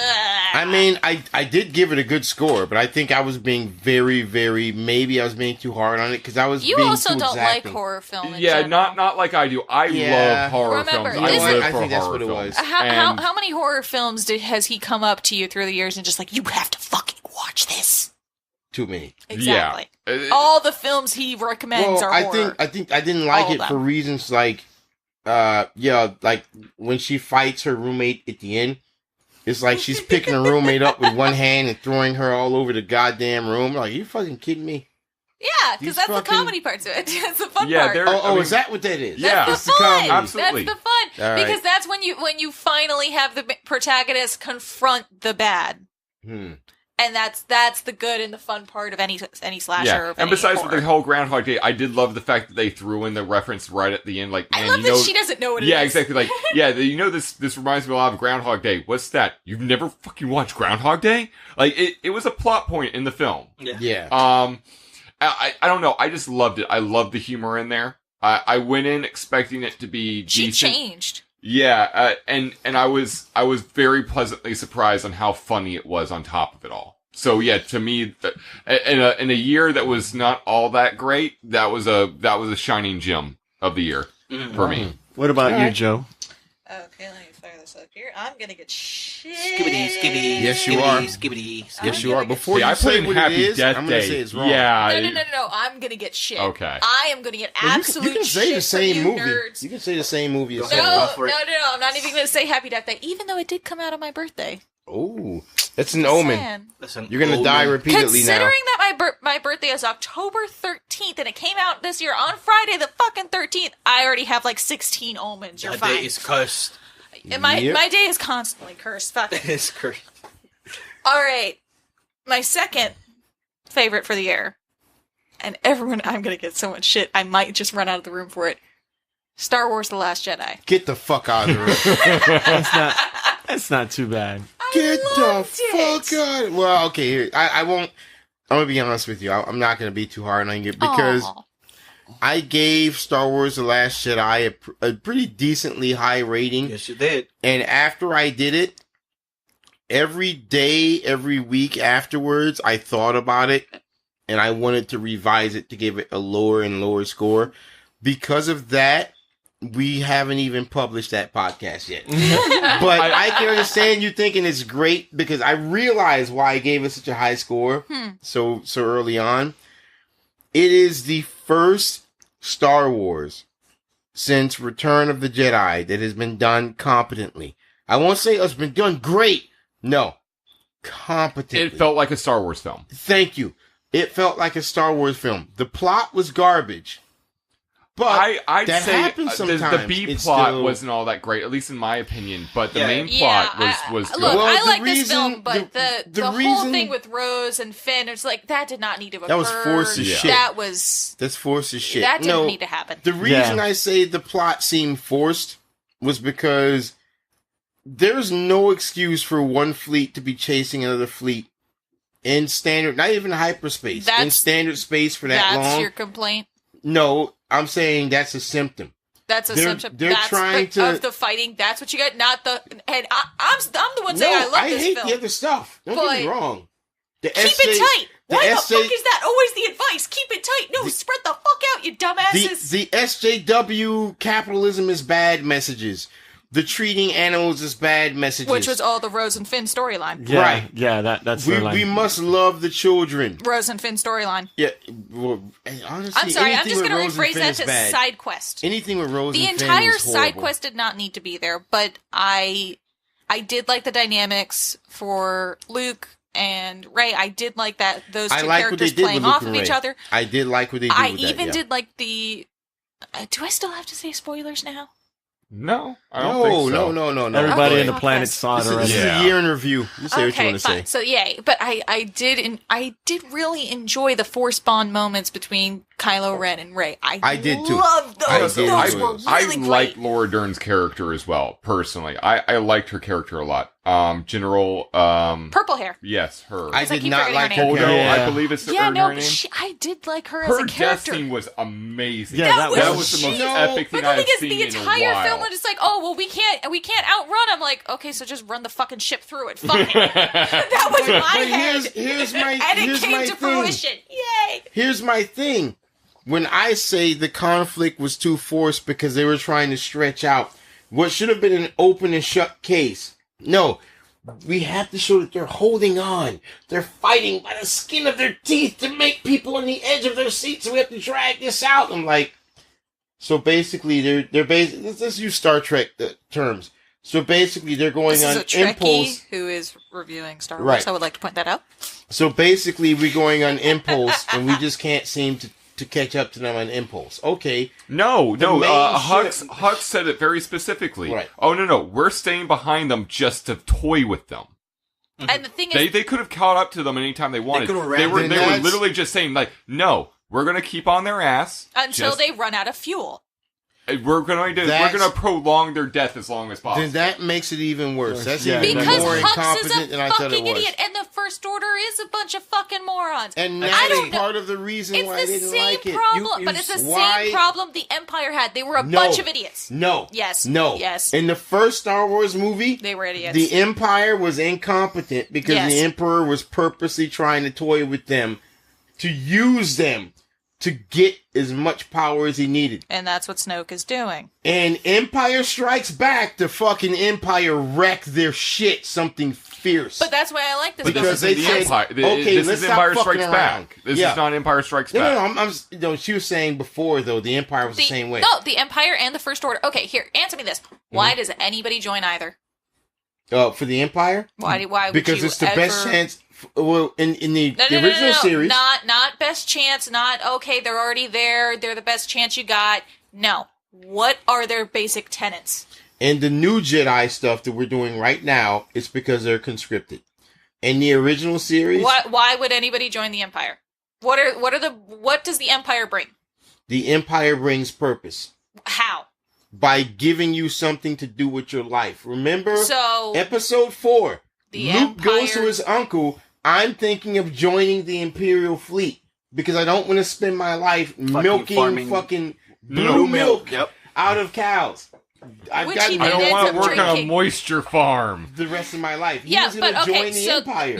B: I mean, I did give it a good score, but I think I was being very, very, maybe I was being too hard on it, because I was
D: You
B: being
D: also
B: too
D: don't
B: exacting.
D: like horror film. In
E: Yeah,
D: general.
E: not like I do. I
B: Yeah.
E: love horror
D: Remember,
E: films.
D: this
E: I
D: is-
E: live
B: I
E: for
B: think that's
E: horror
B: what it
E: films.
B: was.
D: How many horror films has he come up to you through the years and just like, you have to fucking watch this?
B: Too many.
D: Exactly.
E: Yeah.
D: All the films he recommends are
B: I
D: horror.
B: think I didn't like
D: All
B: it
D: of
B: for
D: them.
B: reasons like, like when she fights her roommate at the end. It's like she's picking her roommate up with one hand and throwing her all over the goddamn room. Like, you fucking kidding me?
D: Yeah, because
B: These
D: that's the
B: fucking-
D: comedy part to it. That's the fun
E: Yeah,
D: part.
E: they're-
B: Oh,
E: I mean-
B: is that what that is?
E: Yeah.
D: That's
B: It's
D: the
B: the
D: fun.
B: comedy.
E: Absolutely.
D: That's the fun.
B: All right.
D: Because that's when you finally have the protagonist confront the bad. And that's the good and the fun part of any slasher.
E: Yeah,
D: Of
E: and
D: any
E: besides
D: horror.
E: with the whole Groundhog Day, I did love the fact that they threw in the reference right at the end. Like, man,
D: I love
E: you know,
D: that she doesn't know what it is.
E: yeah, exactly. Like, yeah, this reminds me a lot of Groundhog Day. What's that? You've never fucking watched Groundhog Day? Like, it was a plot point in the film.
B: Yeah.
E: I don't know. I just loved it. I loved the humor in there. I went in expecting it to be
D: She
E: decent.
D: changed.
E: Yeah, and I was very pleasantly surprised on how funny it was on top of it all. So yeah, to me, in a year that was not all that great, that was a shining gem of the year for me.
C: What about you,
B: Alright.
C: Joe?
D: Okay, let me fire this up here. I'm gonna get shit.
F: Skibbity, skibbity.
B: Yes, you
F: skibbity,
B: are.
F: Skibbity,
B: Yes,
F: skibbity.
B: you are. Before
E: See, I
B: you
E: played
B: say
E: in
B: what
E: Happy
B: it is,
E: Death
B: I'm going
E: Day.
B: to say it's wrong.
E: Yeah,
D: No. I'm gonna get shit.
E: Okay.
D: I am gonna get
B: Well,
D: absolute
B: you can say
D: shit
B: the same
D: from you
B: movie.
D: nerds.
B: You can say the same movie as
F: Go
D: No,
F: ahead.
B: well.
F: Go for it.
D: no. I'm not even gonna say Happy Death Day, even though it did come out on my birthday.
B: Oh, that's an omen.
D: Man.
F: Listen,
B: You're going to die repeatedly now.
D: Considering that my birthday is October 13th and it came out this year on Friday the fucking 13th, I already have like 16 omens. You're
F: That
D: fine.
F: day is cursed.
D: And my
B: Yep.
D: day is constantly cursed. Fuck it.
F: It's cursed.
D: All right. My second favorite for the year, and everyone, I'm going to get so much shit, I might just run out of the room for it. Star Wars The Last Jedi.
B: Get the fuck out of the room.
C: That's not too bad.
B: Get the
D: loved
B: fuck
D: it.
B: out. Well, okay, here. I won't. I'm going to be honest with you. I'm not going to be too hard on it because
D: Aw.
B: I gave Star Wars The Last Jedi a pretty decently high rating.
F: Yes, you did.
B: And after I did it, every day, every week afterwards, I thought about it and I wanted to revise it to give it a lower and lower score. Because of that, we haven't even published that podcast yet. But I can understand you thinking it's great because I realize why I gave it such a high score so early on. It is the first Star Wars since Return of the Jedi that has been done competently. I won't say it's been done great. No. Competently.
E: It felt like a Star Wars film.
B: Thank you. It felt like a Star Wars film. The plot was garbage. But
E: I'd
B: that
E: say
B: happens
E: the
B: sometimes.
E: B
B: It's
E: plot
B: still-
E: wasn't all that great, at least in my opinion. But the
F: Yeah.
E: main
D: Yeah,
E: plot was good.
D: look,
B: Well,
D: I
B: the
D: like this
B: reason-
D: film, but
B: the
D: the whole
B: reason-
D: thing with Rose and Finn, it's like that did not need to occur.
B: That was forced as
E: Yeah.
B: shit.
D: That was
B: That's forced as shit.
D: that didn't
B: no,
D: need to happen.
B: The reason
C: Yeah.
B: I say the plot seemed forced was because there's no excuse for one fleet to be chasing another fleet in standard, not even hyperspace, in
D: That's-
B: standard space for that
D: That's
B: long.
D: your complaint.
B: No, I'm saying that's a symptom.
D: That's a
B: They're-
D: symptom.
B: they're
D: That's
B: trying
D: but
B: to-
D: of the fighting. That's what you got. Not the. And I'm the one saying
B: No,
D: I love
B: I
D: this
B: hate
D: film.
B: the other stuff. Don't get me
D: But-
B: wrong. The
D: Keep it tight.
B: the
D: Why the
B: SJ
D: fuck is that always the advice? Keep it tight. No, spread the fuck out, you dumbasses.
B: The SJW capitalism is bad messages. The treating animals is bad messages.
D: Which was all the Rose and Finn storyline.
C: Yeah,
B: Right.
C: yeah, that's
B: we,
C: their line.
B: we must love the children.
D: Rose and Finn storyline.
B: Yeah, well, honestly,
D: I'm sorry. I'm
B: anything
D: just
B: with
D: going to
B: Rose and
D: rephrase
B: Finn
D: that
B: is
D: to
B: bad.
D: side quest.
B: Anything with Rose
D: The
B: and Finn
D: entire
B: was
D: side
B: horrible.
D: quest did not need to be there, but I did like the dynamics for Luke and Ray. I did like that those
B: I
D: two
B: like what they
D: characters
B: did
D: playing
B: with Luke
D: off
B: and
D: of each
B: Ray.
D: other.
B: I did like what they did
D: I
B: with
D: even
B: that, yeah.
D: did like the. Do I still have to say spoilers now?
E: No, I don't think so.
B: No.
C: Everybody
D: Okay.
C: in the planet saw it
B: This
C: already.
B: is
E: Yeah.
B: a year in review. You say what you
D: Okay,
B: want to
D: fine.
B: say.
D: So yay, but I did really enjoy the force bond moments between Kylo Ren and Rey.
B: I did too.
D: Love those.
B: I did
D: Those
B: too.
D: were really
E: I
D: great.
E: like Laura Dern's character as well, personally. I liked her character a lot. General,
D: Purple hair.
E: yes, her.
B: I
D: I
B: did
D: keep
B: not
D: forgetting her
B: like
D: name.
B: her
E: Odo,
B: character.
E: I believe it's
D: Yeah,
E: her
D: no,
E: name.
D: I did like her as
E: Her
D: a
E: death
D: character.
E: scene was amazing.
C: Yeah, that
E: that
C: was-
E: was the most
B: No,
E: epic
D: But
E: thing
D: the
E: I've
D: thing is,
E: seen
D: the
E: in a
D: entire
E: while.
D: film was just like, oh, well, we can't outrun. I'm like, okay, so just run the fucking ship through it. Fuck it. That was my
B: But
D: head.
B: here's my
D: and it
B: here's
D: came
B: my
D: to
B: thing.
D: fruition. Yay!
B: Here's my thing. When I say the conflict was too forced because they were trying to stretch out what should have been an open and shut case. No, we have to show that they're holding on. They're fighting by the skin of their teeth to make people on the edge of their seats. So we have to drag this out. I'm like, so basically they're basically, let's use Star Trek terms. So basically they're going
D: This is
B: on
D: a Trekkie
B: impulse.
D: who is reviewing Star Wars.
B: Right.
D: I would like to point that out.
B: So basically we're going on impulse and we just can't seem to catch up to them on impulse. Okay.
E: No,
B: main
E: Hux said it very specifically.
B: Right.
E: Oh, no, we're staying behind them just to toy with them.
D: And the thing is,
E: They could have caught up to them anytime they wanted.
F: could've
E: They
F: ran
E: were
B: them.
E: they were
B: That's-
E: literally just saying like, no, we're gonna keep on their ass
D: until
E: just-
D: they run out of fuel.
E: we're gonna prolong their death as long as possible.
B: Then that makes it even worse. That's
C: Yeah,
B: even
D: Because
B: more
D: Hux is
B: incompetent than
D: a
B: I thought it
D: fucking
B: was.
D: idiot, and the First Order is a bunch of fucking morons.
B: And
D: I
B: that's
D: don't know.
B: part of the reason
D: It's
B: why I
D: the
B: didn't
D: same
B: like it.
D: problem,
F: You-
D: but it's the
B: why-
D: same problem the Empire had. They were a
B: No.
D: bunch of idiots.
B: No.
D: Yes.
B: No.
D: Yes.
B: In the first Star Wars movie,
D: They were idiots.
B: the Empire was incompetent because
D: Yes.
B: the Emperor was purposely trying to toy with them to use them to get as much power as he needed.
D: And that's what Snoke is doing.
B: And Empire Strikes Back, the fucking Empire wrecked their shit something fierce.
D: But that's why I like this
E: But
B: Because
E: this
B: they
E: is
B: said,
E: the Empire.
B: okay,
E: This
B: let's
E: is
B: stop
E: Empire
B: fucking
E: Strikes
B: around.
E: Back. This
B: Yeah.
E: is not Empire Strikes
B: no,
E: Back.
B: no, she was saying before, though, the Empire was the same way.
D: No, the Empire and the First Order. Okay, here, answer me this. Why does anybody join either?
B: For the Empire?
D: Why would
B: Because
D: you
B: it's the
D: ever...
B: best chance. Well, in the
D: No,
B: original series,
D: Not best chance, not, okay, they're already there, they're the best chance you got. No. What are their basic tenets?
B: and the new Jedi stuff that we're doing right now, it's because they're conscripted. In the original series,
D: Why would anybody join the Empire? What does the Empire bring?
B: the Empire brings purpose
D: How?
B: by giving you something to do with your life. Remember,
D: So
B: Episode 4.
D: the
B: Luke goes to
D: Empire-
B: his uncle. I'm thinking of joining the Imperial fleet because I don't want to spend my life milking
F: farming.
B: fucking
E: No.
B: blue milk
F: Yep.
B: out of cows. I've
D: Which
B: got
D: he
E: I don't
D: ends
E: want
D: up
E: to work on a
D: drinking.
E: moisture farm.
B: the rest of my life. He
D: Yeah,
B: was going
D: but
B: to
D: okay,
B: join the
D: so
B: Empire.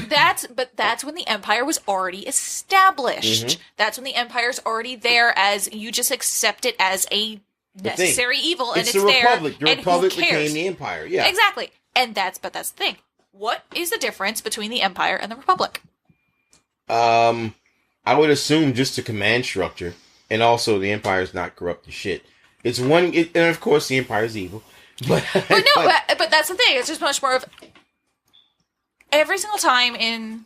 D: that's when the Empire was already established.
B: Mm-hmm.
D: That's when the Empire's already there as you just accept it as a necessary evil, and
B: It's
D: it's
B: the
D: there.
B: Republic. The
D: and
B: Republic
D: who cares?
B: became the Empire. Yeah.
D: Exactly, and that's the thing. What is the difference between the Empire and the Republic?
B: I would assume just the command structure, and also the Empire's not corrupt as shit. It's one, and of course the Empire's evil, but
D: But no, but that's the thing. It's just much more of every single time in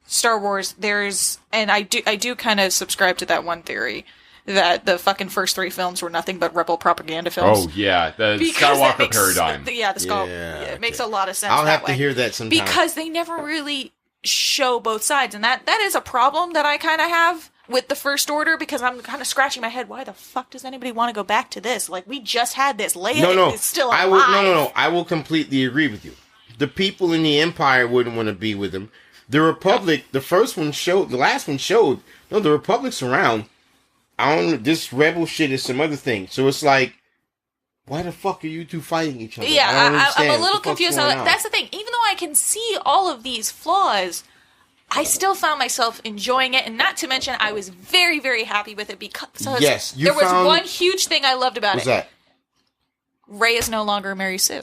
D: Star Wars. There's, and I do kind of subscribe to that one theory that the fucking first 3 films were nothing but rebel propaganda films.
E: Oh yeah, the
D: Because that
E: Skywalker
D: makes-
E: paradigm.
D: The
B: Yeah,
D: it makes a lot of sense.
B: I'll
D: that
B: have to
D: way.
B: hear that sometime.
D: Because they never really show both sides, and that is a problem that I kind of have with the First Order, because I'm kind of scratching my head. Why the fuck does anybody want to go back to this? Like, we just had this. Leia is still alive.
B: I will, no. I will completely agree with you. The people in the Empire wouldn't want to be with them. The Republic, the first one showed, the last one showed. No, the Republic's around. I don't know. This rebel shit is some other thing. So it's like, why the fuck are you two fighting each other? I don't
D: Yeah, I'm
B: understand.
D: a
B: What
D: little
B: the fuck's
D: confused.
B: going on?
D: That's the thing. Even though I can see all of these flaws, I still found myself enjoying it, and not to mention, I was very, very happy with it because
B: Yes, you
D: there was
B: found-
D: one huge thing I loved about
B: What's
D: it.
B: that?
D: Rey is no longer Mary Sue.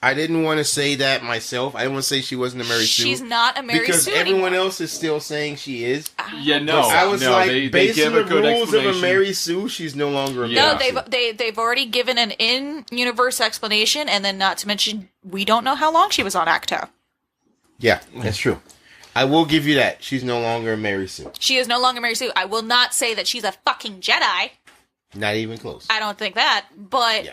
B: I didn't want to say that myself. I didn't want to say she wasn't a Mary Sue.
D: She's not a Mary
B: because
D: Sue
B: everyone
D: anymore.
B: else is still saying she is.
E: Yeah, no,
B: I was
E: no,
B: like,
E: they
B: based
E: give
B: on
E: a
B: the
E: good
B: rules of a
E: explanation.
B: Mary Sue, she's no longer a
E: Yeah.
B: Mary
D: No,
B: Sue.
D: they've already given an in-universe explanation, and then not to mention, we don't know how long she was on Acto.
B: Yeah, that's true. I will give you that. She's no longer a Mary Sue.
D: She is no longer Mary Sue. I will not say that she's a fucking Jedi.
B: Not even close.
D: I don't think that, but
B: Yeah.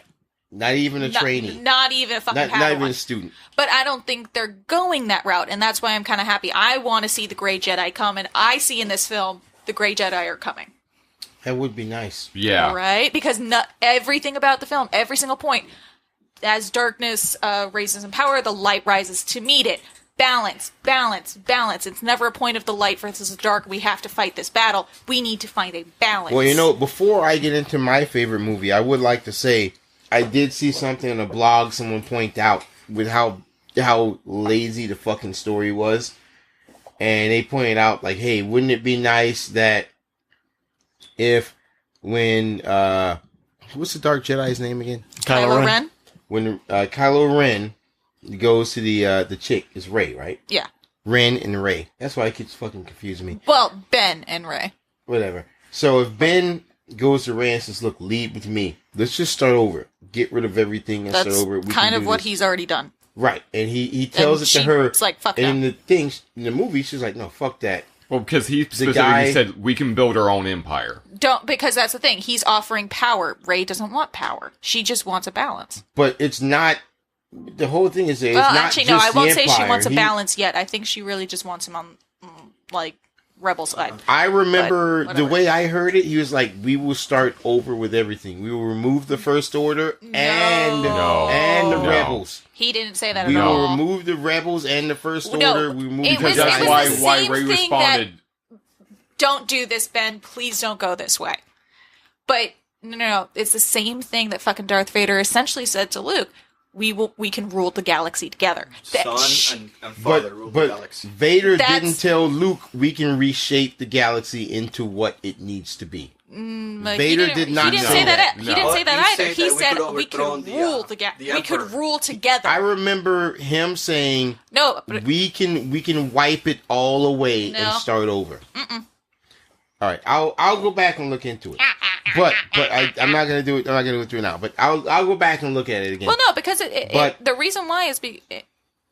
B: Not even a trainee.
D: not even a fucking
B: Not even
D: Padawan.
B: a student.
D: But I don't think they're going that route, and that's why I'm kind of happy. I want to see the Grey Jedi come, and I see in this film the Grey Jedi are coming.
B: That would be nice.
E: Yeah.
D: Right? Because everything about the film, every single point, as darkness raises in power, the light rises to meet it. Balance, balance, balance. It's never a point of the light versus the dark. We have to fight this battle. We need to find a balance.
B: Well, before I get into my favorite movie, I would like to say I did see something on a blog someone point out with how lazy the fucking story was. And they pointed out, like, hey, wouldn't it be nice that if when, what's the Dark Jedi's name again?
D: Kylo Ren?
B: When Kylo Ren goes to the chick, is Rey, right?
D: Yeah.
B: Ren and Rey. That's why it keeps fucking confusing me.
D: Well, Ben and Rey.
B: Whatever. So if Ben goes to Rey and says, look, lead with me. Let's just start over. Get rid of everything and
D: That's
B: start over. We
D: kind
B: can
D: of
B: do
D: what
B: this.
D: he's already done.
B: Right. And he tells
D: And
B: it to her.
D: It's like, fuck
B: and in
D: that.
B: the movie, she's like, no, fuck that.
E: Well, because he specifically
B: guy-
E: said we can build our own empire.
D: Because that's the thing. He's offering power. Rey doesn't want power. She just wants a balance.
B: But it's not. The whole thing is that it's
D: Well,
B: not
D: actually,
B: just
D: no, I
B: the
D: won't say she
B: Empire.
D: wants a balance yet. I think she really just wants him on, like, Rebel side.
B: I remember
D: But
B: the
D: whatever.
B: way I heard it, he was like, we will start over with everything. We will remove the First Order and
E: No.
B: the
E: No.
B: Rebels.
D: He didn't say that
B: We
D: at
B: will
D: all.
B: remove the Rebels and the First
D: No,
B: Order. We remove
D: it
E: Because
D: was-
E: that's
D: it
E: why
D: was the
E: why
D: same
E: Ray
D: thing
E: responded.
D: Don't do this, Ben. Please don't go this way. But no. It's the same thing that fucking Darth Vader essentially said to Luke. We can rule the galaxy together.
F: Son and father rule the
B: But
F: galaxy.
B: Vader
D: That's-
B: didn't tell Luke we can reshape the galaxy into what it needs to be.
D: Like,
B: Vader
D: he
B: did not
D: He didn't
B: say
D: say that.
B: that.
D: He
E: No.
D: didn't say that
F: He
D: either.
F: said
D: He
F: that we
D: said
F: could
D: we could
F: overthrow
D: rule
F: the
D: the we
F: Emperor.
D: could rule together.
B: I remember him saying
D: No, but
B: we can wipe it all away
D: No.
B: and start over. All right, I'll go back and look into it. But I'm not gonna do it. I'm not gonna go through it now. But I'll go back and look at it again.
D: well, no, because
B: But-
D: the reason why is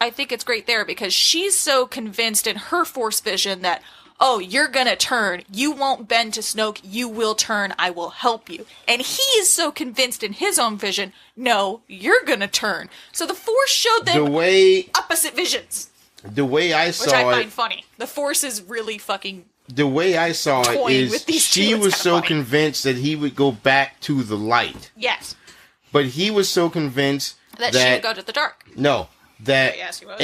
D: I think it's great there because she's so convinced in her Force vision that, oh, you're gonna turn. You won't bend to Snoke. You will turn. I will help you. And he is so convinced in his own vision. No, you're gonna turn. So the Force showed
B: the
D: them
B: way
D: opposite visions,
B: I
D: which
B: saw
D: I
B: it,
D: find funny. The Force is really fucking.
B: the way I saw it
D: toying
B: is
D: with these
B: she
D: two. It's
B: was
D: kinda
B: so
D: funny.
B: convinced that he would go back to the light,
D: Yes,
B: but he was so convinced
D: that she would go to the dark.
B: no, that
D: Yes, he was.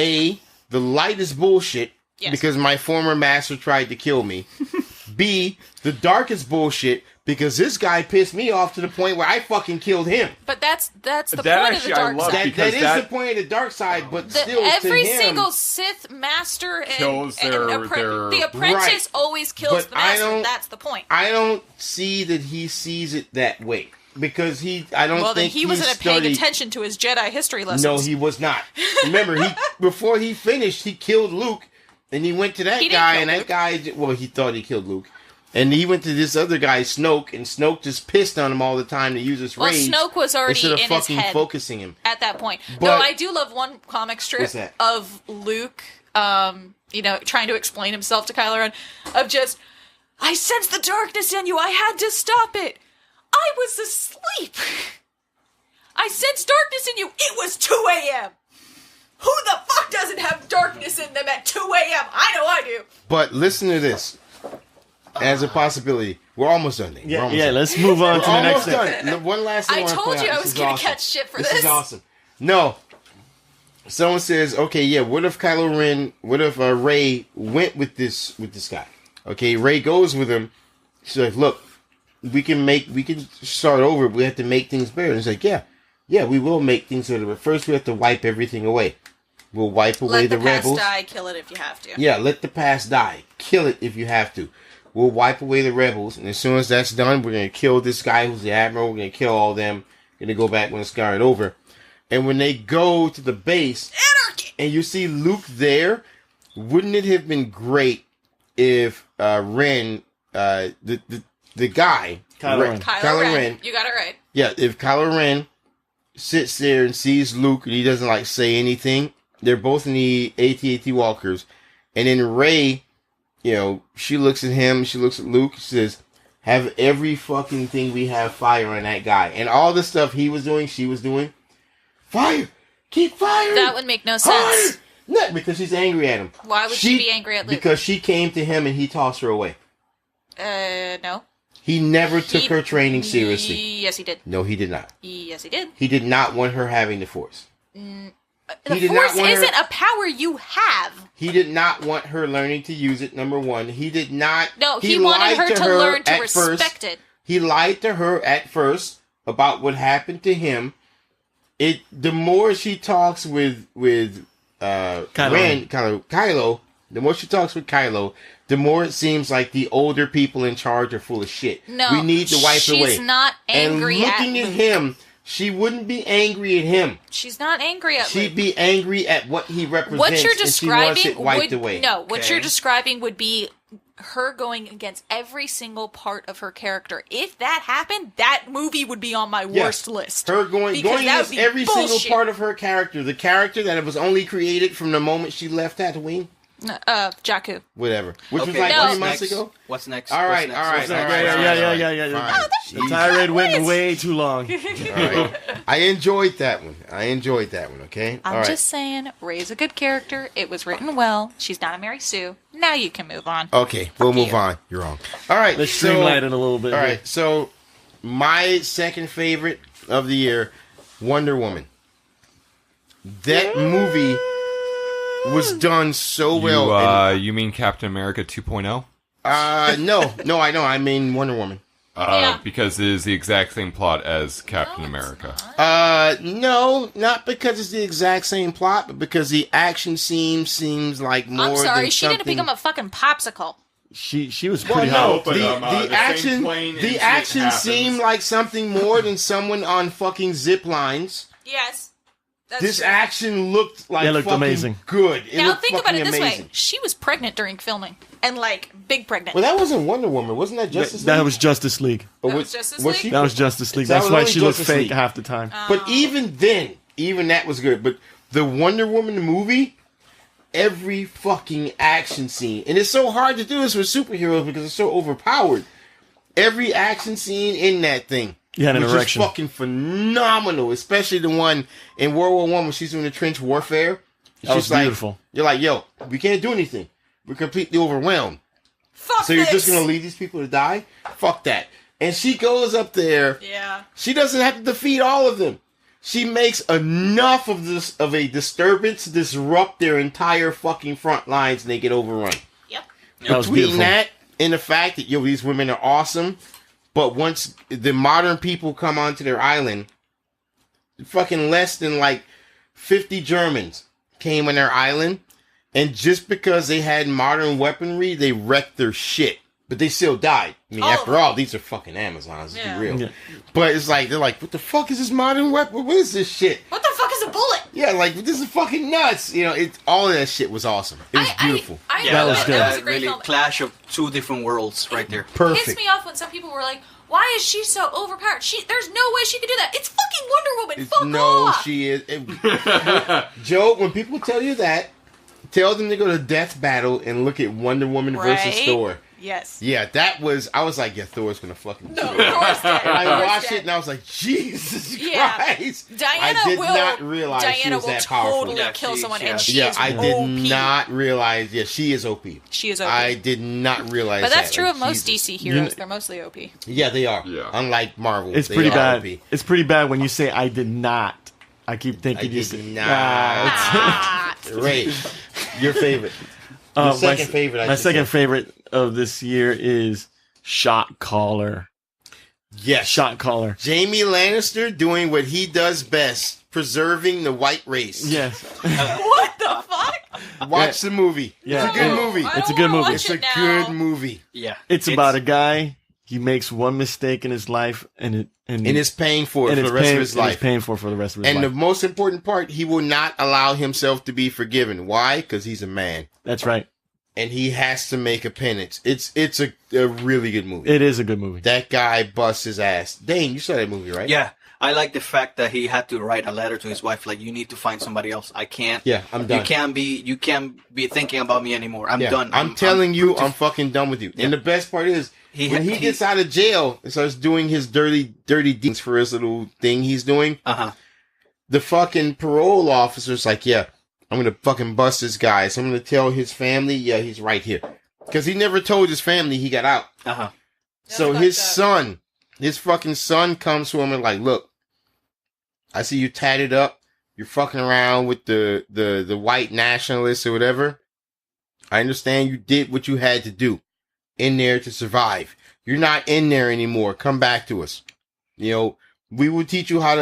B: the light is bullshit
D: Yes.
B: because my former master tried to kill me. B, the dark is bullshit because this guy pissed me off to the point where I fucking killed him.
D: But that's the
E: That
D: point of
E: actually
D: the
E: I
D: dark
E: love
D: side.
E: because
B: That is
E: that-
B: the point of the dark side, but
D: The-
B: still,
D: every
B: to him,
D: single Sith master and,
E: Kills
D: and
E: their-
D: the apprentice
B: Right.
D: always kills
B: But
D: the
B: I
D: master.
B: don't-
D: That's the point.
B: I don't see that he sees it that way because I don't
D: Well, then
B: think
D: he wasn't paying
B: studied.
D: attention to his Jedi history lessons.
B: No, he was not. Remember, before he finished, he killed Luke, and he went to that
D: He didn't
B: guy,
D: kill
B: and that
D: Luke.
B: guy. Well, he thought he killed Luke, and he went to this other guy, Snoke, and Snoke just pissed on him all the time to use his
D: Well,
B: rage
D: Snoke was already
B: instead of
D: in his
B: fucking
D: head
B: focusing him.
D: at that point.
B: But-
D: No, I do love one comic strip
B: What's that?
D: of Luke, trying to explain himself to Kylo Ren, of just, I sensed the darkness in you. I had to stop it. I was asleep. I sensed darkness in you. It was 2 a.m. Who the fuck doesn't have darkness in them at 2 a.m.? I know I do.
B: But listen to this as a possibility. We're almost done. Nate. We're almost done.
C: Let's move on to the next
B: Almost
C: thing.
B: done. One last thing
D: I
B: wanna
D: told
B: point
D: you
B: out.
D: I
B: This
D: was
B: is
D: gonna
B: awesome.
D: catch shit for
B: This
D: this.
B: is awesome. No. Someone says, okay, yeah, what if Kylo Ren, what if Rey went with this guy? Okay, Rey goes with him. She's like, look, we can start over. We have to make things better. And he's like, yeah, we will make things better. But first we have to wipe everything away. We'll wipe away
D: Let the past
B: rebels.
D: die, kill it if you have to.
B: Yeah, let the past die. Kill it if you have to. We'll wipe away the rebels, and as soon as that's done, we're gonna kill this guy who's the admiral. We're gonna kill all them. Gonna go back when it's started over. And when they go to the base,
D: Anarchy!
B: and you see Luke there, wouldn't it have been great if Ren, the guy,
C: Kylo Ren.
D: Kylo Ren. You got it right.
B: yeah, if Kylo Ren sits there and sees Luke and he doesn't like say anything, they're both in the AT-AT walkers, and then Rey, she looks at him, she looks at Luke, she says, have every fucking thing we have fire on that guy. And all the stuff he was doing, she was doing, fire! Keep firing!
D: That would make no
B: Fire!
D: sense.
B: No, because she's angry at him.
D: Why would she be angry at Luke?
B: Because she came to him and he tossed her away.
D: No.
B: He never took her training seriously.
D: Yes, he did.
B: No, he did not.
D: Yes, he did.
B: He did not want her having the Force.
D: The
B: He did
D: Force
B: not want her-
D: isn't a power you have.
B: He did not want her learning to use it, number one. He did not...
D: No, he wanted
B: lied
D: her to learn to
B: at
D: respect it.
B: He lied to her at first about what happened to him. The more she talks with Kylo, the more she talks with Kylo, the more it seems like the older people in charge are full of shit.
D: No,
B: we need to wipe it away.
D: she's not angry
B: and looking at him, she wouldn't be angry at him.
D: She's not angry at
B: She'd be angry at what he represents.
D: what you're
B: and she wants
D: describing
B: it wiped
D: would
B: away.
D: no. What
F: Okay.
D: you're describing would be her going against every single part of her character. If that happened, that movie would be on my worst list.
B: Her going
D: Because that
B: against
D: would be
B: every single
D: bullshit.
B: part of her character. The character that was only created from the moment she left Tatooine.
D: Jakku.
B: Whatever. Which was
F: Okay,
B: like
D: No.
B: 3 months ago.
F: What's next?
B: All right,
F: What's
B: all right,
F: next?
B: all
F: What's
B: right.
F: next?
B: Fine.
C: The
B: Jeez.
C: tirade went
D: Please.
C: way too long.
B: All right. I enjoyed that one. Okay?
D: I'm
B: all right.
D: just saying, Rey's a good character. It was written well. She's not a Mary Sue. Now you can move on.
B: Okay, we'll move on. You're wrong. All right.
C: Let's streamline it a little bit.
B: All
C: here.
B: right. So, my second favorite of the year, Wonder Woman. That movie was done so well.
E: You mean Captain America 2.0?
B: No, I know. I mean Wonder Woman.
D: Yeah.
E: Because it is the exact same plot as Captain America.
B: No, not because it's the exact same plot, but because the action seems like more.
D: I'm sorry,
B: than
D: she
B: something...
D: didn't become a fucking popsicle.
C: She was
B: Well,
C: pretty
B: no,
C: hot.
E: but,
B: the
E: the same
B: action,
E: plane
B: the
E: incident
B: action
E: happens.
B: seemed like something more than someone on fucking zip lines.
D: Yes. That's
B: This
D: true.
B: action looked like
C: Yeah, it looked
B: fucking
C: amazing.
B: good. It
D: Now
B: looked
D: think about
B: fucking
D: it this
B: amazing.
D: way: she was pregnant during filming, and like big pregnant.
B: Well, that wasn't Wonder Woman, wasn't that Justice League?
C: That was Justice League.
B: Or
D: That was Justice
B: was
D: League?
B: she-
C: That was Justice League.
B: That
C: That's
B: was
C: why
B: only
C: she looked
B: Justice
C: fake
B: League.
C: half the time.
B: But even then, even that was good. But the Wonder Woman movie, every fucking action scene, and it's so hard to do this with superheroes because it's so overpowered. Every action scene in that thing
C: You had an
B: was
C: erection.
B: just fucking phenomenal. Especially the one in World War One when she's doing the trench warfare. It's
C: That was
B: just like,
C: beautiful.
B: You're like, yo, we can't do anything. We're completely overwhelmed.
D: Fuck
B: So you're
D: this.
B: just gonna leave these people to die? Fuck that. And she goes up there.
D: Yeah.
B: She doesn't have to defeat all of them. She makes enough of a disturbance to disrupt their entire fucking front lines and they get overrun.
D: Yep.
C: That was
B: Between
C: beautiful.
B: that and the fact that, yo, these women are awesome, but once the modern people come onto their island, fucking less than like 50 Germans came on their island, and just because they had modern weaponry, they wrecked their shit. But they still died. I mean,
D: All
B: after
D: of
B: all, these are fucking Amazons. Let's
D: Yeah.
B: be real.
C: Yeah.
B: But it's like, they're like, what the fuck is this modern weapon? What is this shit?
D: What the fuck is a bullet?
B: Yeah, like, this is fucking nuts. You know, all of that shit was awesome. It was beautiful.
D: I
F: Yeah,
C: That
D: know
C: was good.
D: That was a great
F: really
D: film.
F: clash of two different worlds right there.
D: It
B: Perfect.
D: pissed me off when some people were like, "Why is she so overpowered? There's no way she could do that. It's fucking Wonder Woman. Fuck
B: No,
D: off."
B: she is. Joe, when people tell you that, tell them to go to Death Battle and look at Wonder Woman versus
D: Right?
B: Thor.
D: Yes.
B: Yeah, I was like, yeah, Thor's gonna fucking do
D: No,
B: it.
D: of course not.
B: And I
D: Of course
B: watched
D: not.
B: it and I was like, Jesus
D: Yeah.
B: Christ.
D: Diana
B: I did
D: will.
B: not realize she
D: Diana
B: was
D: will
B: that powerful.
D: totally
F: Yeah,
D: kill
F: she-
D: someone,
F: yeah.
D: and she
B: Yeah,
D: is
B: I did
D: OP.
B: not realize. Yeah, she is OP.
D: She is OP.
B: I did not realize
D: but that's
B: that.
D: true
B: Like,
D: of most
B: Jesus.
D: DC heroes. They're mostly OP.
B: Yeah, they are.
E: Yeah.
B: Unlike Marvel.
C: It's
B: they
C: pretty
B: are
C: bad.
B: OP.
C: It's pretty bad when you say I did not. I keep
B: I
C: thinking you
B: did
C: said
B: not.
D: Ah.
B: Ray, your favorite. Your second favorite. I
C: My
B: should
C: second
B: say.
C: favorite of this year is Shot Caller.
B: Yes.
C: Shot Caller.
B: Jamie Lannister doing what he does best, preserving the white race.
C: Yes.
D: What the fuck?
B: Watch the movie.
C: Yeah.
B: It's a good
D: No,
B: movie.
D: I
C: It's a
D: don't
C: good
D: wanna
C: movie.
D: watch
B: It's a
D: it now.
B: good movie.
F: Yeah,
C: It's about a guy. He makes one mistake in his life, and
B: And it's paying for it
C: and
B: for the
C: it's
B: rest
C: paying,
B: of his
C: and it's
B: life.
C: paying for the rest of his
B: And the
C: life.
B: most important part, he will not allow himself to be forgiven. Why? Because he's a man.
C: That's right.
B: And he has to make a penance. It's a really good movie.
C: It is a good movie.
B: That guy busts his ass. Dane, you saw that movie, right?
F: Yeah, I like the fact that he had to write a letter to his wife, like, "You need to find somebody else. I can't.
B: Yeah, I'm done.
F: You can't be thinking about me anymore. I'm
B: Yeah,
F: done.
B: I'm telling you, I'm fucking done with you. And the best part is, when he gets out of jail and starts doing his dirty deeds for his little thing he's doing, the fucking parole officer's like, yeah, I'm gonna fucking bust this guy. So I'm gonna tell his family, yeah, he's right here. Because he never told his family he got out.
F: Uh-huh.
B: So
D: That's
B: his
D: fucked up.
B: son, his fucking son comes to him and like, look, I see you tatted up. You're fucking around with the white nationalists or whatever. I understand you did what you had to do in there to survive. You're not in there anymore. Come back to us. You know, we will teach you how to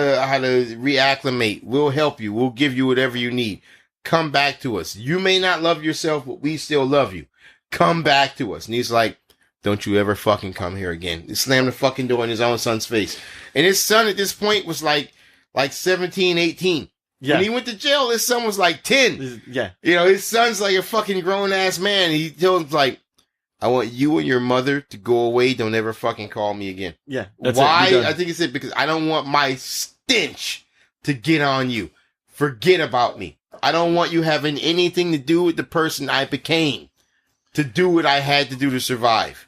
B: reacclimate. We'll help you. We'll give you whatever you need. Come back to us. You may not love yourself, but we still love you. Come back to us. And he's like, don't you ever fucking come here again. He slammed the fucking door in his own son's face. And his son at this point was like 17, 18.
C: Yeah.
B: When he went to jail, his son was like 10.
C: Yeah.
B: You know, his son's like a fucking grown ass man. He tells him like, I want you and your mother to go away. Don't ever fucking call me again.
C: Yeah. That's
B: Why?
C: it. You're done.
B: I think he said, because I don't want my stench to get on you. Forget about me. I don't want you having anything to do with the person I became to do what I had to do to survive,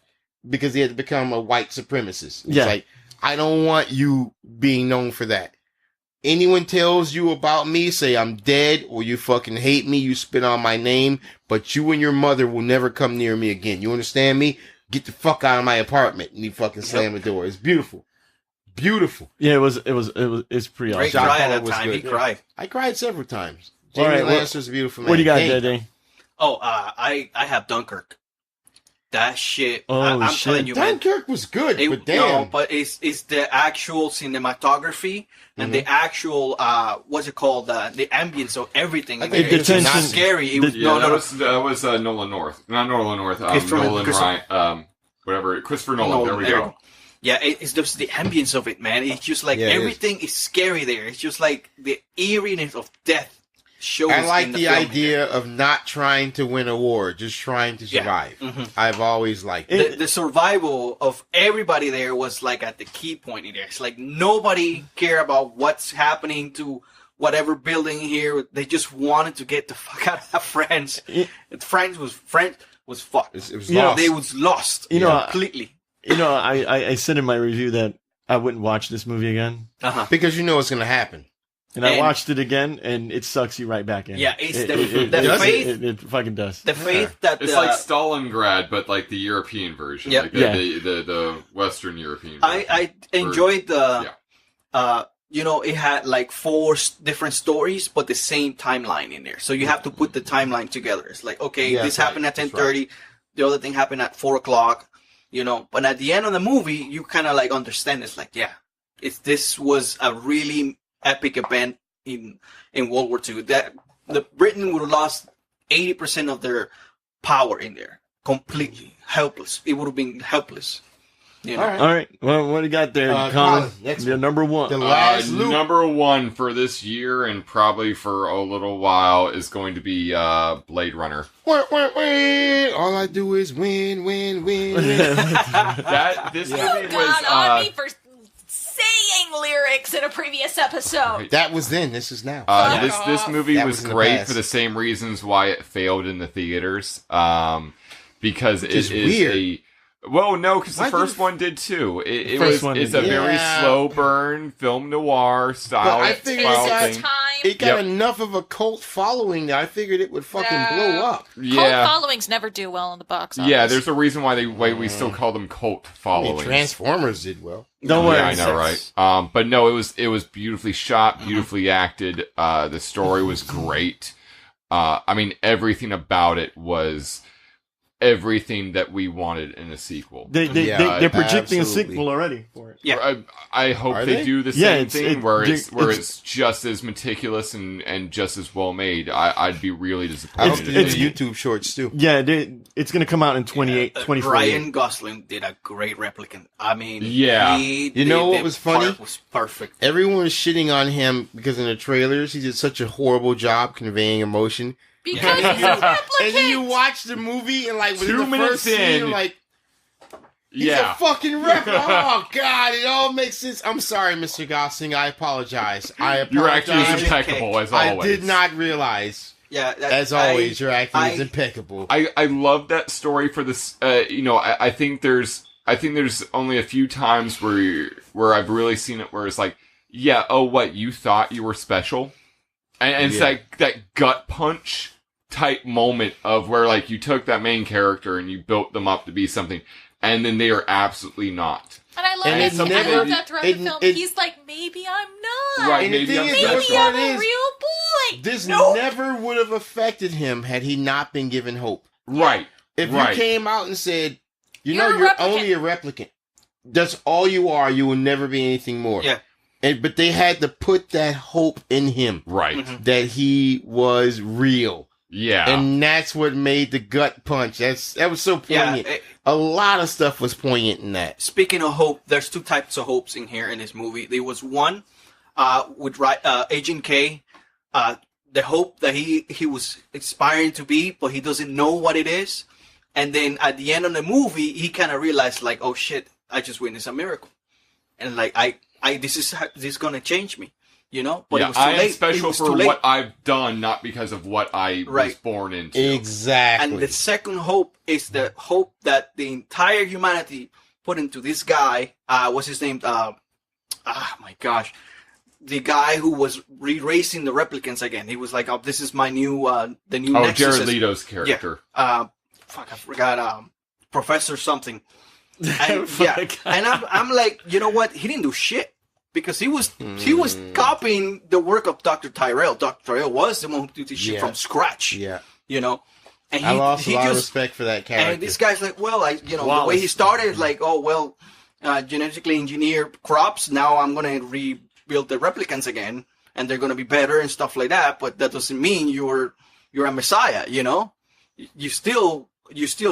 B: because he had to become a white supremacist. It's
C: Yeah.
B: like, I don't want you being known for that. Anyone tells you about me, say I'm dead, or you fucking hate me, you spit on my name, but you and your mother will never come near me again. You understand me? Get the fuck out of my apartment. And he fucking slammed the door. It's beautiful. Beautiful.
C: Yeah, it's pretty
F: Great
C: awesome.
F: cry at
B: Paul
F: that
B: was
F: time.
B: good.
F: He cried.
B: I cried several times.
C: All
B: Jamie
C: right, what-
B: Lannister's a beautiful man.
C: What do you got
B: Hey,
C: there, Dane?
F: Oh, I have Dunkirk. That shit.
C: Oh,
F: I'm
C: shit.
F: telling you, man.
B: Dunkirk was good, but damn.
F: No, but it's the actual cinematography and the actual what's it called? The ambience of everything.
B: I think
F: It was
C: it was
F: not
C: tension-
F: scary. It was
E: Yeah,
F: no.
E: that was Nolan North. Not Nolan North.
F: Christopher-
E: Nolan
F: Christopher-
E: Ryan. Whatever. Christopher Nolan. There we go.
F: Yeah, it's just the ambience of it, man. It's just like
B: Yeah, it is.
F: everything is scary there. It's just like the eeriness of death shows.
B: I like
F: in
B: the
F: film
B: idea of not trying to win a war, just trying to
F: Yeah.
B: survive.
F: Mhm.
B: I've always liked
F: here.
B: it.
F: The survival of everybody there was like at the key point in there. It's like nobody cared about what's happening to whatever building here. They just wanted to get the fuck out of France. France was fucked.
B: It was
C: Yeah,
B: lost.
F: They was lost
C: You know,
F: completely.
C: You know, I said in my review that I wouldn't watch this movie again.
B: because you know what's going to happen.
C: And I
F: And-
C: watched it again, and it sucks you right back in.
F: Yeah, it's
C: It-
F: the-
C: it- it-
F: the
C: it-
F: faith-
C: It fucking does.
F: The faith that
E: It's like Stalingrad, but like the European version.
F: Yep.
E: Like
C: Yeah.
E: the Western European version.
F: I enjoyed the
E: Yeah.
F: you know, it had like 4 different stories but the same timeline in there, so you have to put the timeline together. It's like, okay,
B: Yeah,
F: this
B: that's
F: happened
B: right.
F: at
B: That's
F: 10:30, the other thing happened at 4 o'clock, you know, but at the end of the movie you kind of like understand. It's like, yeah, this was a really epic event in World War II, that the Britain would have lost 80% of their power in there, completely helpless. It would have been helpless, you know.
B: All right.
C: All right. Well, what do you got there, Colin?
B: Colin, next
C: Your
B: one.
C: number one.
B: The last loop.
E: Number one for this year and probably for a little while is going to be Blade Runner.
B: Wah, wah, wah. All I do is win, win, win, win.
E: This movie
D: Oh,
E: was
D: God, on me for saying lyrics in a previous episode.
B: That was then. This is now.
D: Fuck
E: this
D: off.
E: movie
B: That
E: was
B: was in the
E: great
B: past.
E: for the same reasons why it failed in the theaters. Because it
B: is
E: is
B: weird.
E: well, no, because the
B: Why did
E: first
B: it-
E: one did too. It
C: first
E: was
C: one
E: it's
C: did.
E: a very
B: Yeah.
E: slow burn film noir style.
B: But I
D: It
B: figured
D: takes
B: it got-
D: its
E: thing.
D: time.
B: It got
E: Yep.
B: enough of a cult following that I figured it would fucking
D: Yeah.
B: blow up.
D: Cult
E: Yeah,
D: followings never do well in the box office.
E: yeah. There's a reason why we still call them cult
B: I mean,
E: followings.
B: Transformers did well.
C: Don't worry.
E: Yeah, I know, right? But no, it was beautifully shot, beautifully acted. The story was great. I mean, everything about it was everything that we wanted in a sequel.
B: Yeah,
C: They're projecting
B: absolutely.
C: a sequel already for it.
F: Yeah.
E: I hope
B: Are
E: they
B: they?
E: do the
C: Yeah,
E: same
C: it's-
E: thing
C: it-
E: where
C: it's-
E: it's just as meticulous and just as well made. I'd be really
B: I hope
E: disappointed.
B: they
E: if
B: do
E: they-
B: YouTube shorts too.
C: Yeah, it's going to come out in 2048.
F: Ryan Gosling did a great replicant. I mean,
E: Yeah.
B: You know what
F: the
B: was funny?
F: part was perfect.
B: Everyone was shitting on him because in the trailers he did such a horrible job conveying emotion.
D: Because it's a
B: And then you
D: replicant.
B: watch the movie and like within
E: 2
B: the
E: minutes
B: first scene,
E: in,
B: you're like, he's
E: yeah.
B: a fucking replicant. Oh God, it all makes sense. I'm sorry, Mr. Gosling. I apologize.
E: Your acting is
B: apologize.
E: impeccable as
B: I
E: always.
B: did not realize.
F: Yeah,
B: As always, your acting is impeccable.
E: I love that story for this. I think there's only a few times where I've really seen it where it's like, yeah, oh, what, you thought you were special, and it's
B: Yeah.
E: like that gut punch type moment of where like you took that main character and you built them up to be something. and then they are absolutely not.
D: And I love
B: And
D: it.
B: it
D: I
B: never-
D: love that throughout
B: it-
D: the film.
B: it-
D: He's like, maybe I'm not.
E: Right,
B: And the
E: maybe
B: thing
E: I'm
B: is,
D: Maybe
B: the
E: special.
B: best part
D: I'm a
B: is,
D: real boy.
B: this
D: Nope.
B: never would have affected him had he not been given hope.
E: Right.
B: If
E: Right.
B: you came out and said,
D: You're
B: you're
D: a replicant.
B: only a replicant, that's all you are, you will never be anything more.
F: Yeah.
B: But they had to put that hope in him
E: Right.
F: Mhm.
B: that he was real.
E: Yeah.
B: And that's what made the gut punch. That was so
F: Yeah.
B: poignant. A lot of stuff was poignant in that.
F: Speaking of hope, there's two types of hopes in here in this movie. There was one with Agent K, the hope that he was aspiring to be, but he doesn't know what it is. And then at the end of the movie, he kind of realized, like, oh shit, I just witnessed a miracle, and like this is gonna change me, you know. But it
E: yeah,
F: was too
E: I am
F: late. It
E: special
F: was
E: for
F: too late.
E: what I've done, not because of what I was
F: Right.
E: born into.
B: Exactly.
F: And the second hope is the hope that the entire humanity put into this guy. What's his name? My gosh. The guy who was re-racing the replicants again. He was like, oh, this is my new, the new
E: Oh,
F: Nexus.
E: Jared Leto's character.
F: Fuck, I forgot, Professor something. And,
C: Fuck.
F: and I'm like, you know what? He didn't do shit. Because he was copying the work of Dr. Tyrell. Dr. Tyrell was the one who did this shit
B: Yeah.
F: from scratch.
B: yeah.
F: You know? And
B: I lost a
F: he
B: lot of
F: just,
B: respect for that character.
F: and this guy's like, well, the way
C: Wallace.
F: he started is like, oh, well, genetically engineered crops. Now I'm going to rebuild the replicants again, and they're going to be better and stuff like that. But that doesn't mean you're a messiah, you know? You're still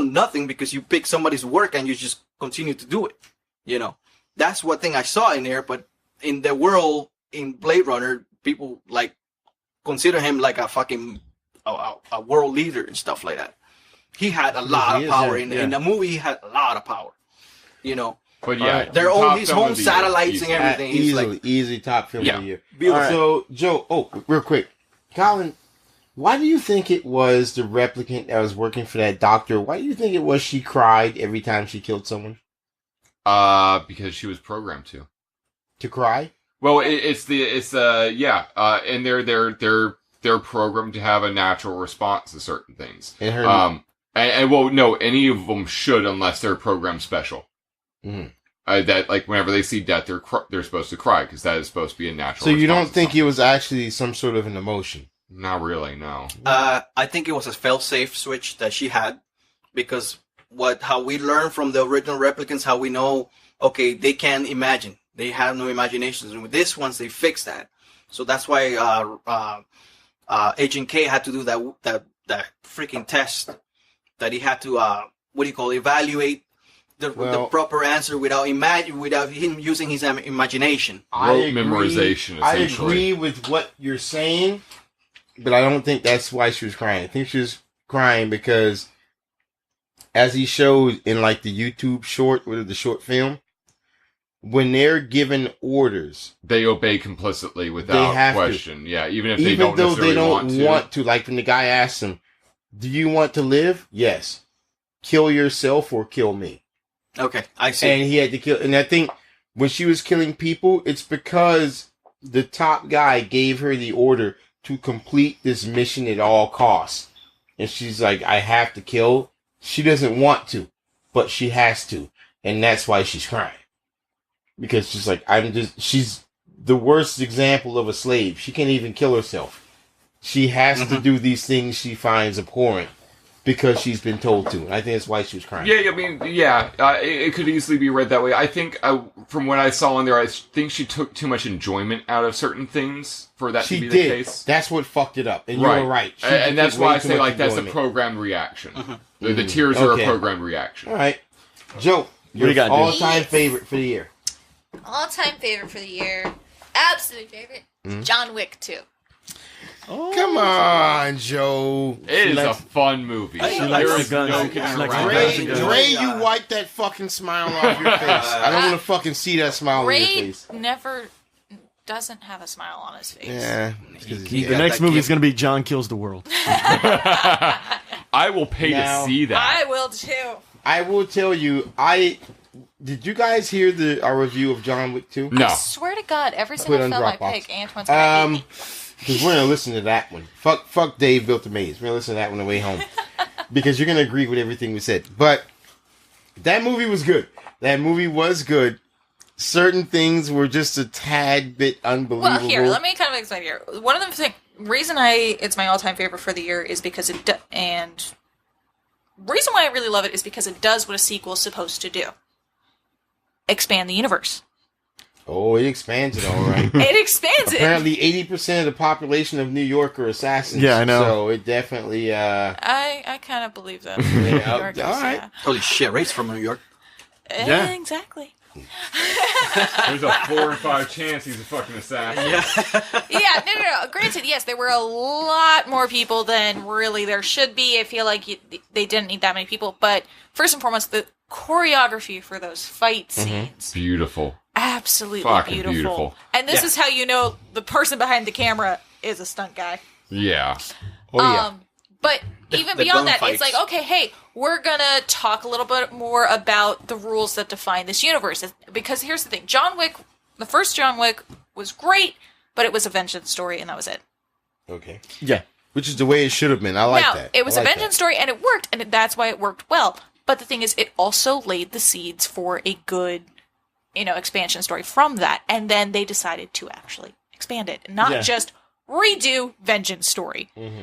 F: nothing because you pick somebody's work and you just continue to do it, you know? That's one thing I saw in there. But in the world, in Blade Runner, people like consider him like a fucking a world leader and stuff like that. He had a lot
B: he
F: of
B: is,
F: power
B: yeah.
F: in the movie. He had a lot of power, you know.
E: But yeah,
F: Their
E: top
F: own his
E: film
F: own
E: of the year,
F: satellites
E: easy.
F: and everything. He's
B: Easily,
F: like,
B: easily top film
E: Yeah.
B: of the year.
F: Beautiful.
B: All right, so, Joe, real quick. Colin, why do you think it was the replicant that was working for that doctor? Why do you think it was she cried every time she killed someone?
E: Because she was programmed to.
B: To cry?
E: Well, and they're programmed to have a natural response to certain things.
B: And her...
E: And well, no, any of them should unless they're programmed special.
B: Mhm.
E: That like whenever they see death, they're supposed to cry because that is supposed to be a natural.
B: So you don't
E: response to
B: think
E: something.
B: it was actually some sort of an emotion?
E: Not really, no.
F: I think it was a fail-safe switch that she had, because how we learned from the original replicants, how we know, okay, they can't imagine, they have no imaginations, and with this ones they fix that. So that's why Agent K had to do that freaking test that he had to evaluate the proper answer without him using his imagination.
E: Rote memorization,
B: I
E: essentially.
B: agree with what you're saying, but I don't think that's why she was crying. I think she was crying because, as he showed in like the YouTube short, or the short film, when they're given orders,
E: They obey complicitly
B: They
E: without
B: have to.
E: question. Yeah, even if they
B: even
E: don't
B: though
E: necessarily
B: they don't
E: want to.
B: like when the guy asks him, "Do you want to live?" Yes. Kill yourself or kill me.
F: Okay, I see.
B: And he had to kill. And I think when she was killing people, it's because the top guy gave her the order to complete this mission at all costs. And she's like, I have to kill. She doesn't want to, but she has to. And that's why she's crying. Because she's like, she's the worst example of a slave. She can't even kill herself. She has to do these things she finds abhorrent because she's been told to. And I think that's why she was crying.
E: Yeah, I mean, it could easily be read that way. I think, from what I saw in there, I think she took too much enjoyment out of certain things for that
B: She
E: to be
B: did.
E: the case.
B: That's what fucked it up. And you were right. She
E: And that's
B: took
E: why
B: way
E: I
B: too
E: say,
B: much
E: like, that's a
B: enjoyment.
E: programmed reaction. The tears are a programmed reaction.
B: All right. Joe, your
C: you got, dude?
B: all-time favorite for the year.
D: All-time favorite for the year, absolute favorite, John Wick 2.
B: Come on, Joe.
E: It is a
B: Let's-
E: fun movie.
C: She
E: There
C: likes
E: is
C: the guns.
E: no
C: She
E: getting
C: likes the
E: around
C: guns.
E: it.
B: Dre, you wipe that fucking smile off your face. I don't want to fucking see that smile on your
D: Ray
B: face.
D: never doesn't have a smile on his face.
B: Yeah. it's 'cause
F: He
B: he's
C: The
F: got
C: next
F: that
C: movie is
F: gift.
C: going to be John Kills the World.
E: I will pay
B: Now-
E: to see that.
D: I will too.
B: I will tell you, did you guys hear our review of John Wick 2?
E: No.
D: I swear to God, every
B: Put
D: single
B: it on
D: film I
B: Dropbox.
D: pick, Antoine's gonna hate me.
B: Because we're going to listen to that one. Fuck Dave Built the Maze. We're going to listen to that one on the way home. Because you're going to agree with everything we said. But That movie was good. That movie was good. Certain things were just a tad bit unbelievable.
D: Well, here, let me kind of explain here. One of the reason it's my all-time favorite for the year is because and reason why I really love it is because it does what a sequel is supposed to do. Expand the universe.
B: Oh, it expands it all right.
D: It expands it.
B: Apparently 80% of the population of New York are assassins.
C: Yeah, I know.
B: So it definitely
D: I kind of believe that.
B: Yeah,
D: New Yorkers,
B: all right.
D: yeah.
F: Holy shit, Ray's from New York.
C: Yeah.
D: Exactly.
E: There's a 4 in 5 chance he's a fucking assassin.
D: Yeah, no. Granted, yes, there were a lot more people than really there should be. I feel like they didn't need that many people. But first and foremost, the choreography for those fight scenes.
E: Beautiful.
D: Absolutely
E: Fucking
D: beautiful.
E: beautiful.
D: And this is how you know the person behind the camera is a stunt guy.
E: Yeah.
B: Oh yeah.
D: But even
F: the
D: beyond that,
F: gunfights.
D: it's like, okay, hey, we're gonna talk a little bit more about the rules that define this universe. Because here's the thing, John Wick, the first John Wick was great, but it was a vengeance story, and that was it.
B: Okay.
C: Yeah.
B: Which is the way it should have been. I like
D: now,
B: that.
D: it was
B: I
D: a
B: like
D: vengeance story, and it worked, and that's why it worked well. But the thing is, it also laid the seeds for a good, expansion story from that. And then they decided to actually expand it, not just redo vengeance story. Mm-hmm.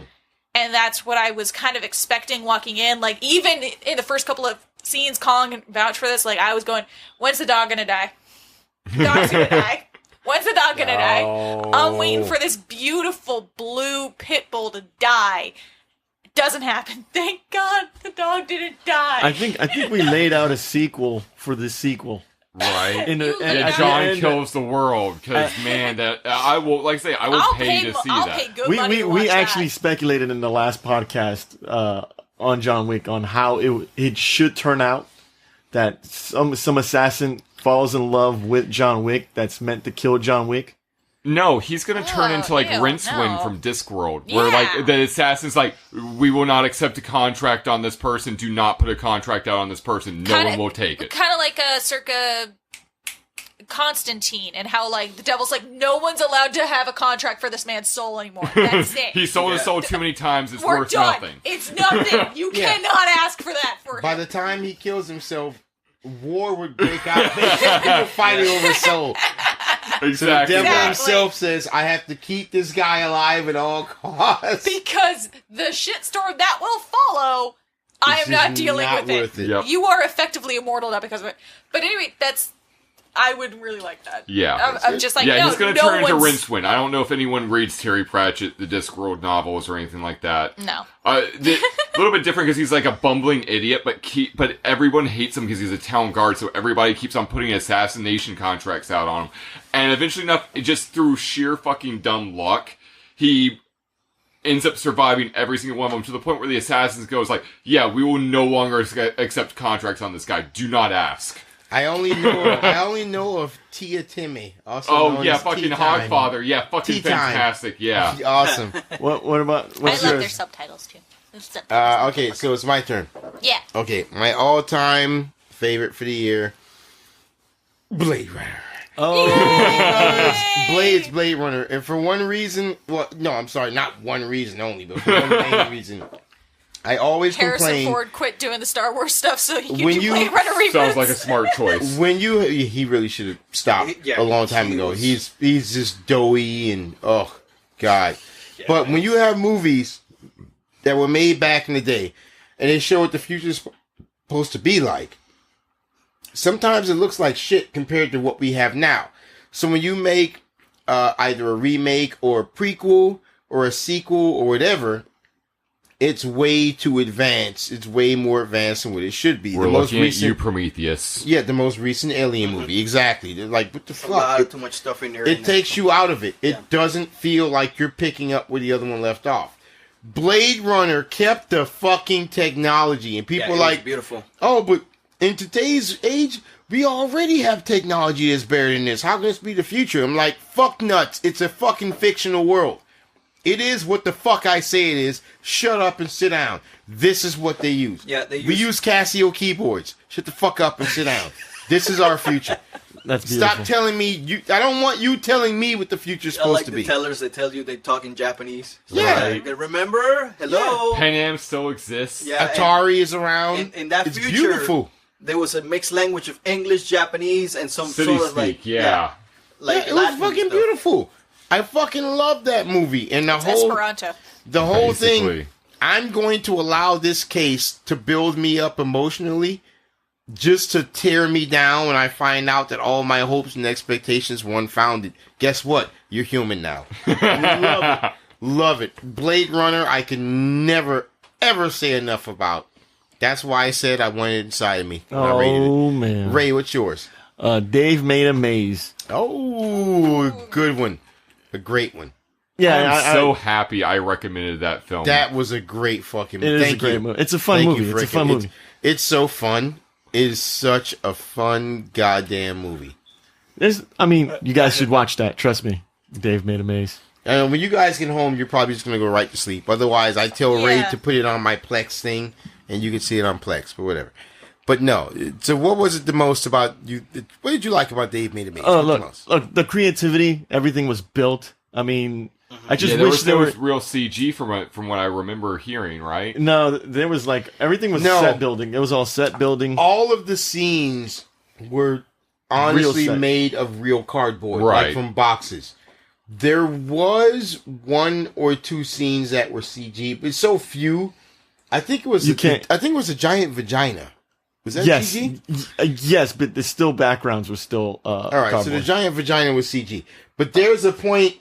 D: And that's what I was kind of expecting walking in. Like, even in the first couple of scenes, calling and vouch for this, like, I was going, when's the dog gonna die? The dog's gonna die. When's the dog gonna die? I'm waiting for this beautiful blue pit bull to die. It doesn't happen. Thank God the dog didn't die.
C: I think we laid out a sequel for the sequel.
E: Right.
C: At
E: John
C: the end-
E: kills the world because man, that I will like I say I will pay to see
D: I'll
E: that.
D: pay good money to
C: we
D: watch
C: actually
D: that.
C: speculated in the last podcast on John Wick on how it should turn out, that some assassin falls in love with John Wick that's meant to kill John Wick.
E: No, he's gonna turn into like
D: ew,
E: Rincewind
D: no.
E: from Discworld, where
D: Yeah.
E: like the assassin's like, we will not accept a contract on this person. Do not put a contract out on this person. No one will take it.
D: Kind of like a circa Constantine, and how like the devil's like, no one's allowed to have a contract for this man's soul anymore. That's it.
E: He sold his soul too many times. It's
D: We're
E: worth
D: done.
E: nothing.
D: It's nothing. You
B: Yeah.
D: cannot ask for that for
B: By
D: him.
B: the time he kills himself, war would break out. People fighting over soul. So the
E: Exactly.
B: devil
D: Exactly.
B: himself says, I have to keep this guy alive at all costs.
D: Because the shitstorm that will follow, I
B: This
D: am not
B: is
D: dealing
B: not
D: with it.
B: worth it.
E: Yep.
D: You are effectively immortal now because of it. But anyway, I would really like that.
E: Yeah.
D: I'm just like,
E: Yeah,
D: no,
E: he's going to
D: no
E: turn into
D: one's-
E: Rincewind. I don't know if anyone reads Terry Pratchett, the Discworld novels, or anything like that.
D: No.
E: A little bit different because he's like a bumbling idiot, but everyone hates him because he's a town guard, so everybody keeps on putting assassination contracts out on him. And eventually enough, just through sheer fucking dumb luck, he ends up surviving every single one of them to the point where the assassins goes like, yeah, we will no longer accept contracts on this guy. Do not ask.
B: I only know of Tia Timmy. Also
E: Oh
B: known
E: yeah,
B: as
E: fucking
B: Tea Time.
E: Hogfather. Yeah, fucking
B: Tea Time.
E: fantastic. Yeah.
B: Awesome.
C: What about
D: I
C: what's
D: love their
C: yours?
D: subtitles too. Those subtitles.
B: Okay, so it's my turn.
D: Yeah.
B: Okay, my all-time favorite for the year, Blade Runner.
C: Oh,
B: It's Blade Runner, and for one reason, well, no, I'm sorry, not one reason only, but for one main reason, I always
D: Harrison
B: complain
D: Ford quit doing the Star Wars stuff so he could
B: When
D: do
B: you-
D: Blade Runner reboots.
E: Sounds like a smart choice.
B: when he really should have stopped
F: Yeah,
B: a long time
F: he
B: ago.
F: was-
B: He's just doughy and oh god. But when you have movies that were made back in the day and they show what the future's supposed to be like, sometimes it looks like shit compared to what we have now. So when you make either a remake or a prequel or a sequel or whatever, it's way too advanced. It's way more advanced than what it should be.
E: We're looking at you, Prometheus.
B: Yeah, the most recent Alien movie. Exactly. They're like, what the
F: A lot
B: fuck?
F: of too much stuff in there.
B: It takes you out of it. It doesn't feel like you're picking up where the other one left off. Blade Runner kept the fucking technology, and people are like,
F: beautiful.
B: oh, but in today's age, we already have technology that's better than this. How can this be the future? I'm like, fuck nuts. It's a fucking fictional world. It is what the fuck I say it is. Shut up and sit down. This is what they use.
F: Yeah,
B: We use Casio keyboards. Shut the fuck up and sit down. This is our future.
C: that's beautiful.
B: Stop telling me I don't want you telling me what the future's
F: I
B: supposed
F: like
B: to
F: the
B: be.
F: tellers that tell you they talk in Japanese.
B: Yeah.
F: Like, remember? Hello?
E: Pan Am still exists.
F: Yeah,
B: Atari is around.
F: in that
B: it's
F: future,
B: beautiful.
F: there was a mixed language of English, Japanese, and some
E: City
F: sort of like
E: speak, yeah.
F: like
B: it was
F: Latin
B: fucking
F: stuff.
B: beautiful. I fucking love that movie, and the whole
D: Esperanto.
B: thing.
E: Basically.
B: I'm going to allow this case to build me up emotionally, just to tear me down when I find out that all my hopes and expectations were unfounded. Guess what? You're human now. Love it. Love it. Blade Runner, I can never, ever say enough about. That's why I said I wanted it inside of me when I rated it.
C: Oh man,
B: Ray, what's yours?
C: Dave made a maze.
B: Oh, good one. A great one.
C: Yeah,
E: I'm so happy I recommended that film.
B: That was a great fucking
C: it
B: movie.
C: is
B: Thank
C: a great
B: you.
C: movie. It's a fun
B: Thank
C: movie.
B: you,
C: It's a fun
B: Frickin'.
C: movie.
B: It's so fun. It is such a fun goddamn movie.
C: You guys should watch that. Trust me. Dave made a maze.
B: And when you guys get home, you're probably just going to go right to sleep. Otherwise, I tell Ray
D: Yeah.
B: to put it on my Plex thing, and you can see it on Plex, but whatever. But no. So what was it the most about you? What did you like about Dave Made a Maze?
C: Oh,
B: What's the most?
C: look, the creativity, everything was built. I mean, I just
E: there
C: wish
E: was,
C: there were.
E: was real CG from what I remember hearing, right?
C: No, there was like everything was
B: No.
C: set building. It was all set building.
B: All of the scenes were honestly
C: set.
B: made of real cardboard,
E: Right.
B: like from boxes. There was one or two scenes that were CG, but so few. I think it was.
C: You can't-
B: I think it was a giant vagina. Was that
C: Yes,
B: CG?
C: yes, but the still backgrounds were still.
B: All right, so the
C: cardboard.
B: giant vagina was CG. But there's a point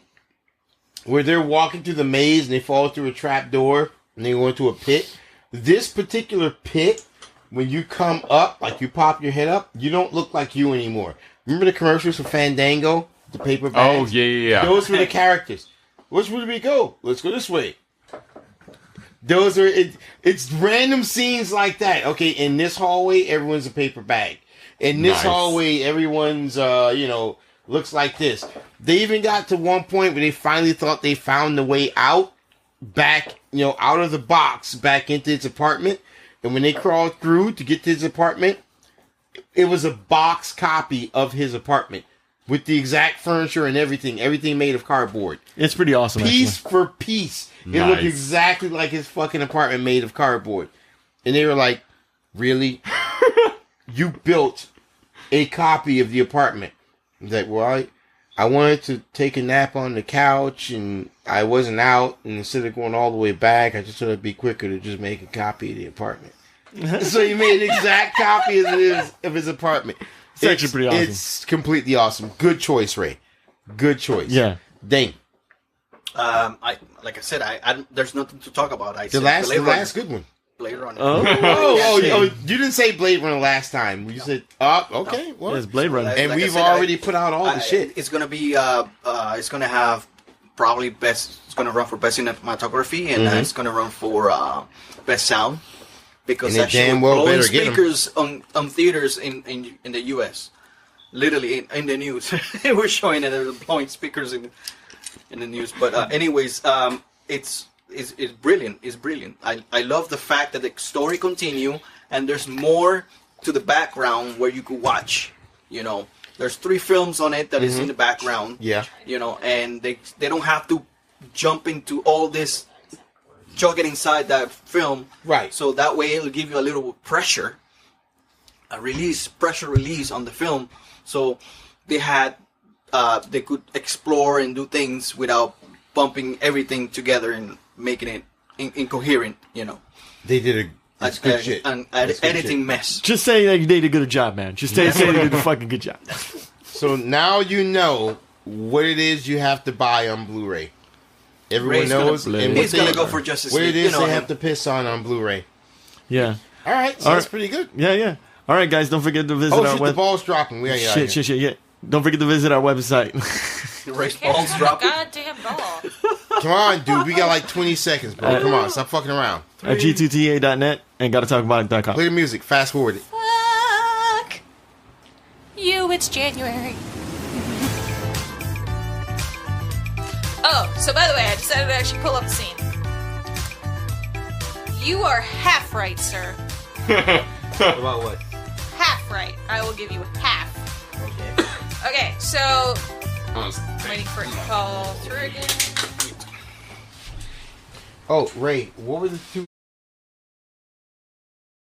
B: where they're walking through the maze and they fall through a trap door and they go into a pit. This particular pit, when you come up, like you pop your head up, you don't look like you anymore. Remember the commercials for Fandango? The paper
E: Oh,
B: bags?
E: yeah.
B: Those were the characters. Which way do we go? Let's go this way. Those are it's random scenes like that. Okay, in this hallway, everyone's a paper bag. In this
E: Nice.
B: hallway, everyone's looks like this. They even got to one point where they finally thought they found the way out, back, out of the box, back into his apartment. And when they crawled through to get to his apartment, it was a box copy of his apartment with the exact furniture and everything made of cardboard.
C: It's pretty awesome.
B: Piece
C: Actually.
B: for piece. It looked
E: Nice.
B: exactly like his fucking apartment made of cardboard. And they were like, really? You built a copy of the apartment. I was like, well, I wanted to take a nap on the couch and I wasn't out. And instead of going all the way back, I just thought it'd be quicker to just make a copy of the apartment. So he made an exact copy of his apartment.
C: It's actually pretty awesome.
B: It's completely awesome. Good choice, Ray. Good choice.
C: Yeah.
B: Dang.
F: Like I said, there's nothing to talk about.
B: The last good one.
F: Blade Runner.
B: Oh,
C: shit.
B: you didn't say Blade Runner last time. You said, okay, well.
C: It's Blade Runner.
B: And
F: Like I
B: we've
F: said,
B: already put out all the shit.
F: It's gonna be it's gonna have probably best. It's gonna run for best cinematography and it's gonna run for best sound because
B: And they
F: that shit
B: damn
F: will
B: well
F: blow in
B: better get 'em.
F: speakers on theaters in the U.S. Literally in the news, we're showing it. They're blowing speakers in the news. But anyways, it's brilliant. It's brilliant. I love the fact that the story continue and there's more to the background where you could watch. There's 3 films on it that is in the background.
B: Yeah.
F: And they don't have to jump into all this chugging inside that film.
B: Right.
F: So that way it'll give you a little pressure release on the film. So they had they could explore and do things without bumping everything together and making it incoherent,
B: They did that's good shit.
F: An
B: That's good
F: editing
B: shit.
F: mess.
C: Just say that you did a good job, man. Just say they did a fucking good job.
B: So now you know what it is you have to buy on Blu-ray. Everyone
F: Ray's gonna-
B: knows. and what
F: He's gonna go for Justice
B: what
F: League.
B: it is they
F: him.
B: have to piss on Blu-ray.
C: Yeah.
B: All right, so
C: All
B: that's
C: right.
B: pretty good.
C: Yeah. All right, guys, don't forget to visit
B: Oh
C: our
B: shit, the
C: web.
B: ball's dropping. We gotta get out of here.
C: Shit. Yeah. Don't forget to visit our website.
F: Ray's
D: Cares
F: balls
D: about
F: dropping.
D: goddamn ball.
B: Come on, dude. We got like 20 seconds, bro. Come on, stop fucking around.
C: at g2ta.net and gottatalkabout.com.
B: Play the music. Fast forward it.
D: Fuck you, it's January. Oh, so by the way, I decided to actually pull up the scene. You are half right, sir.
F: About what?
D: Half right. I will give you half.
F: Okay.
D: Okay, so
E: Oh,
D: waiting for it to call through again.
B: Oh, Ray, what were the 2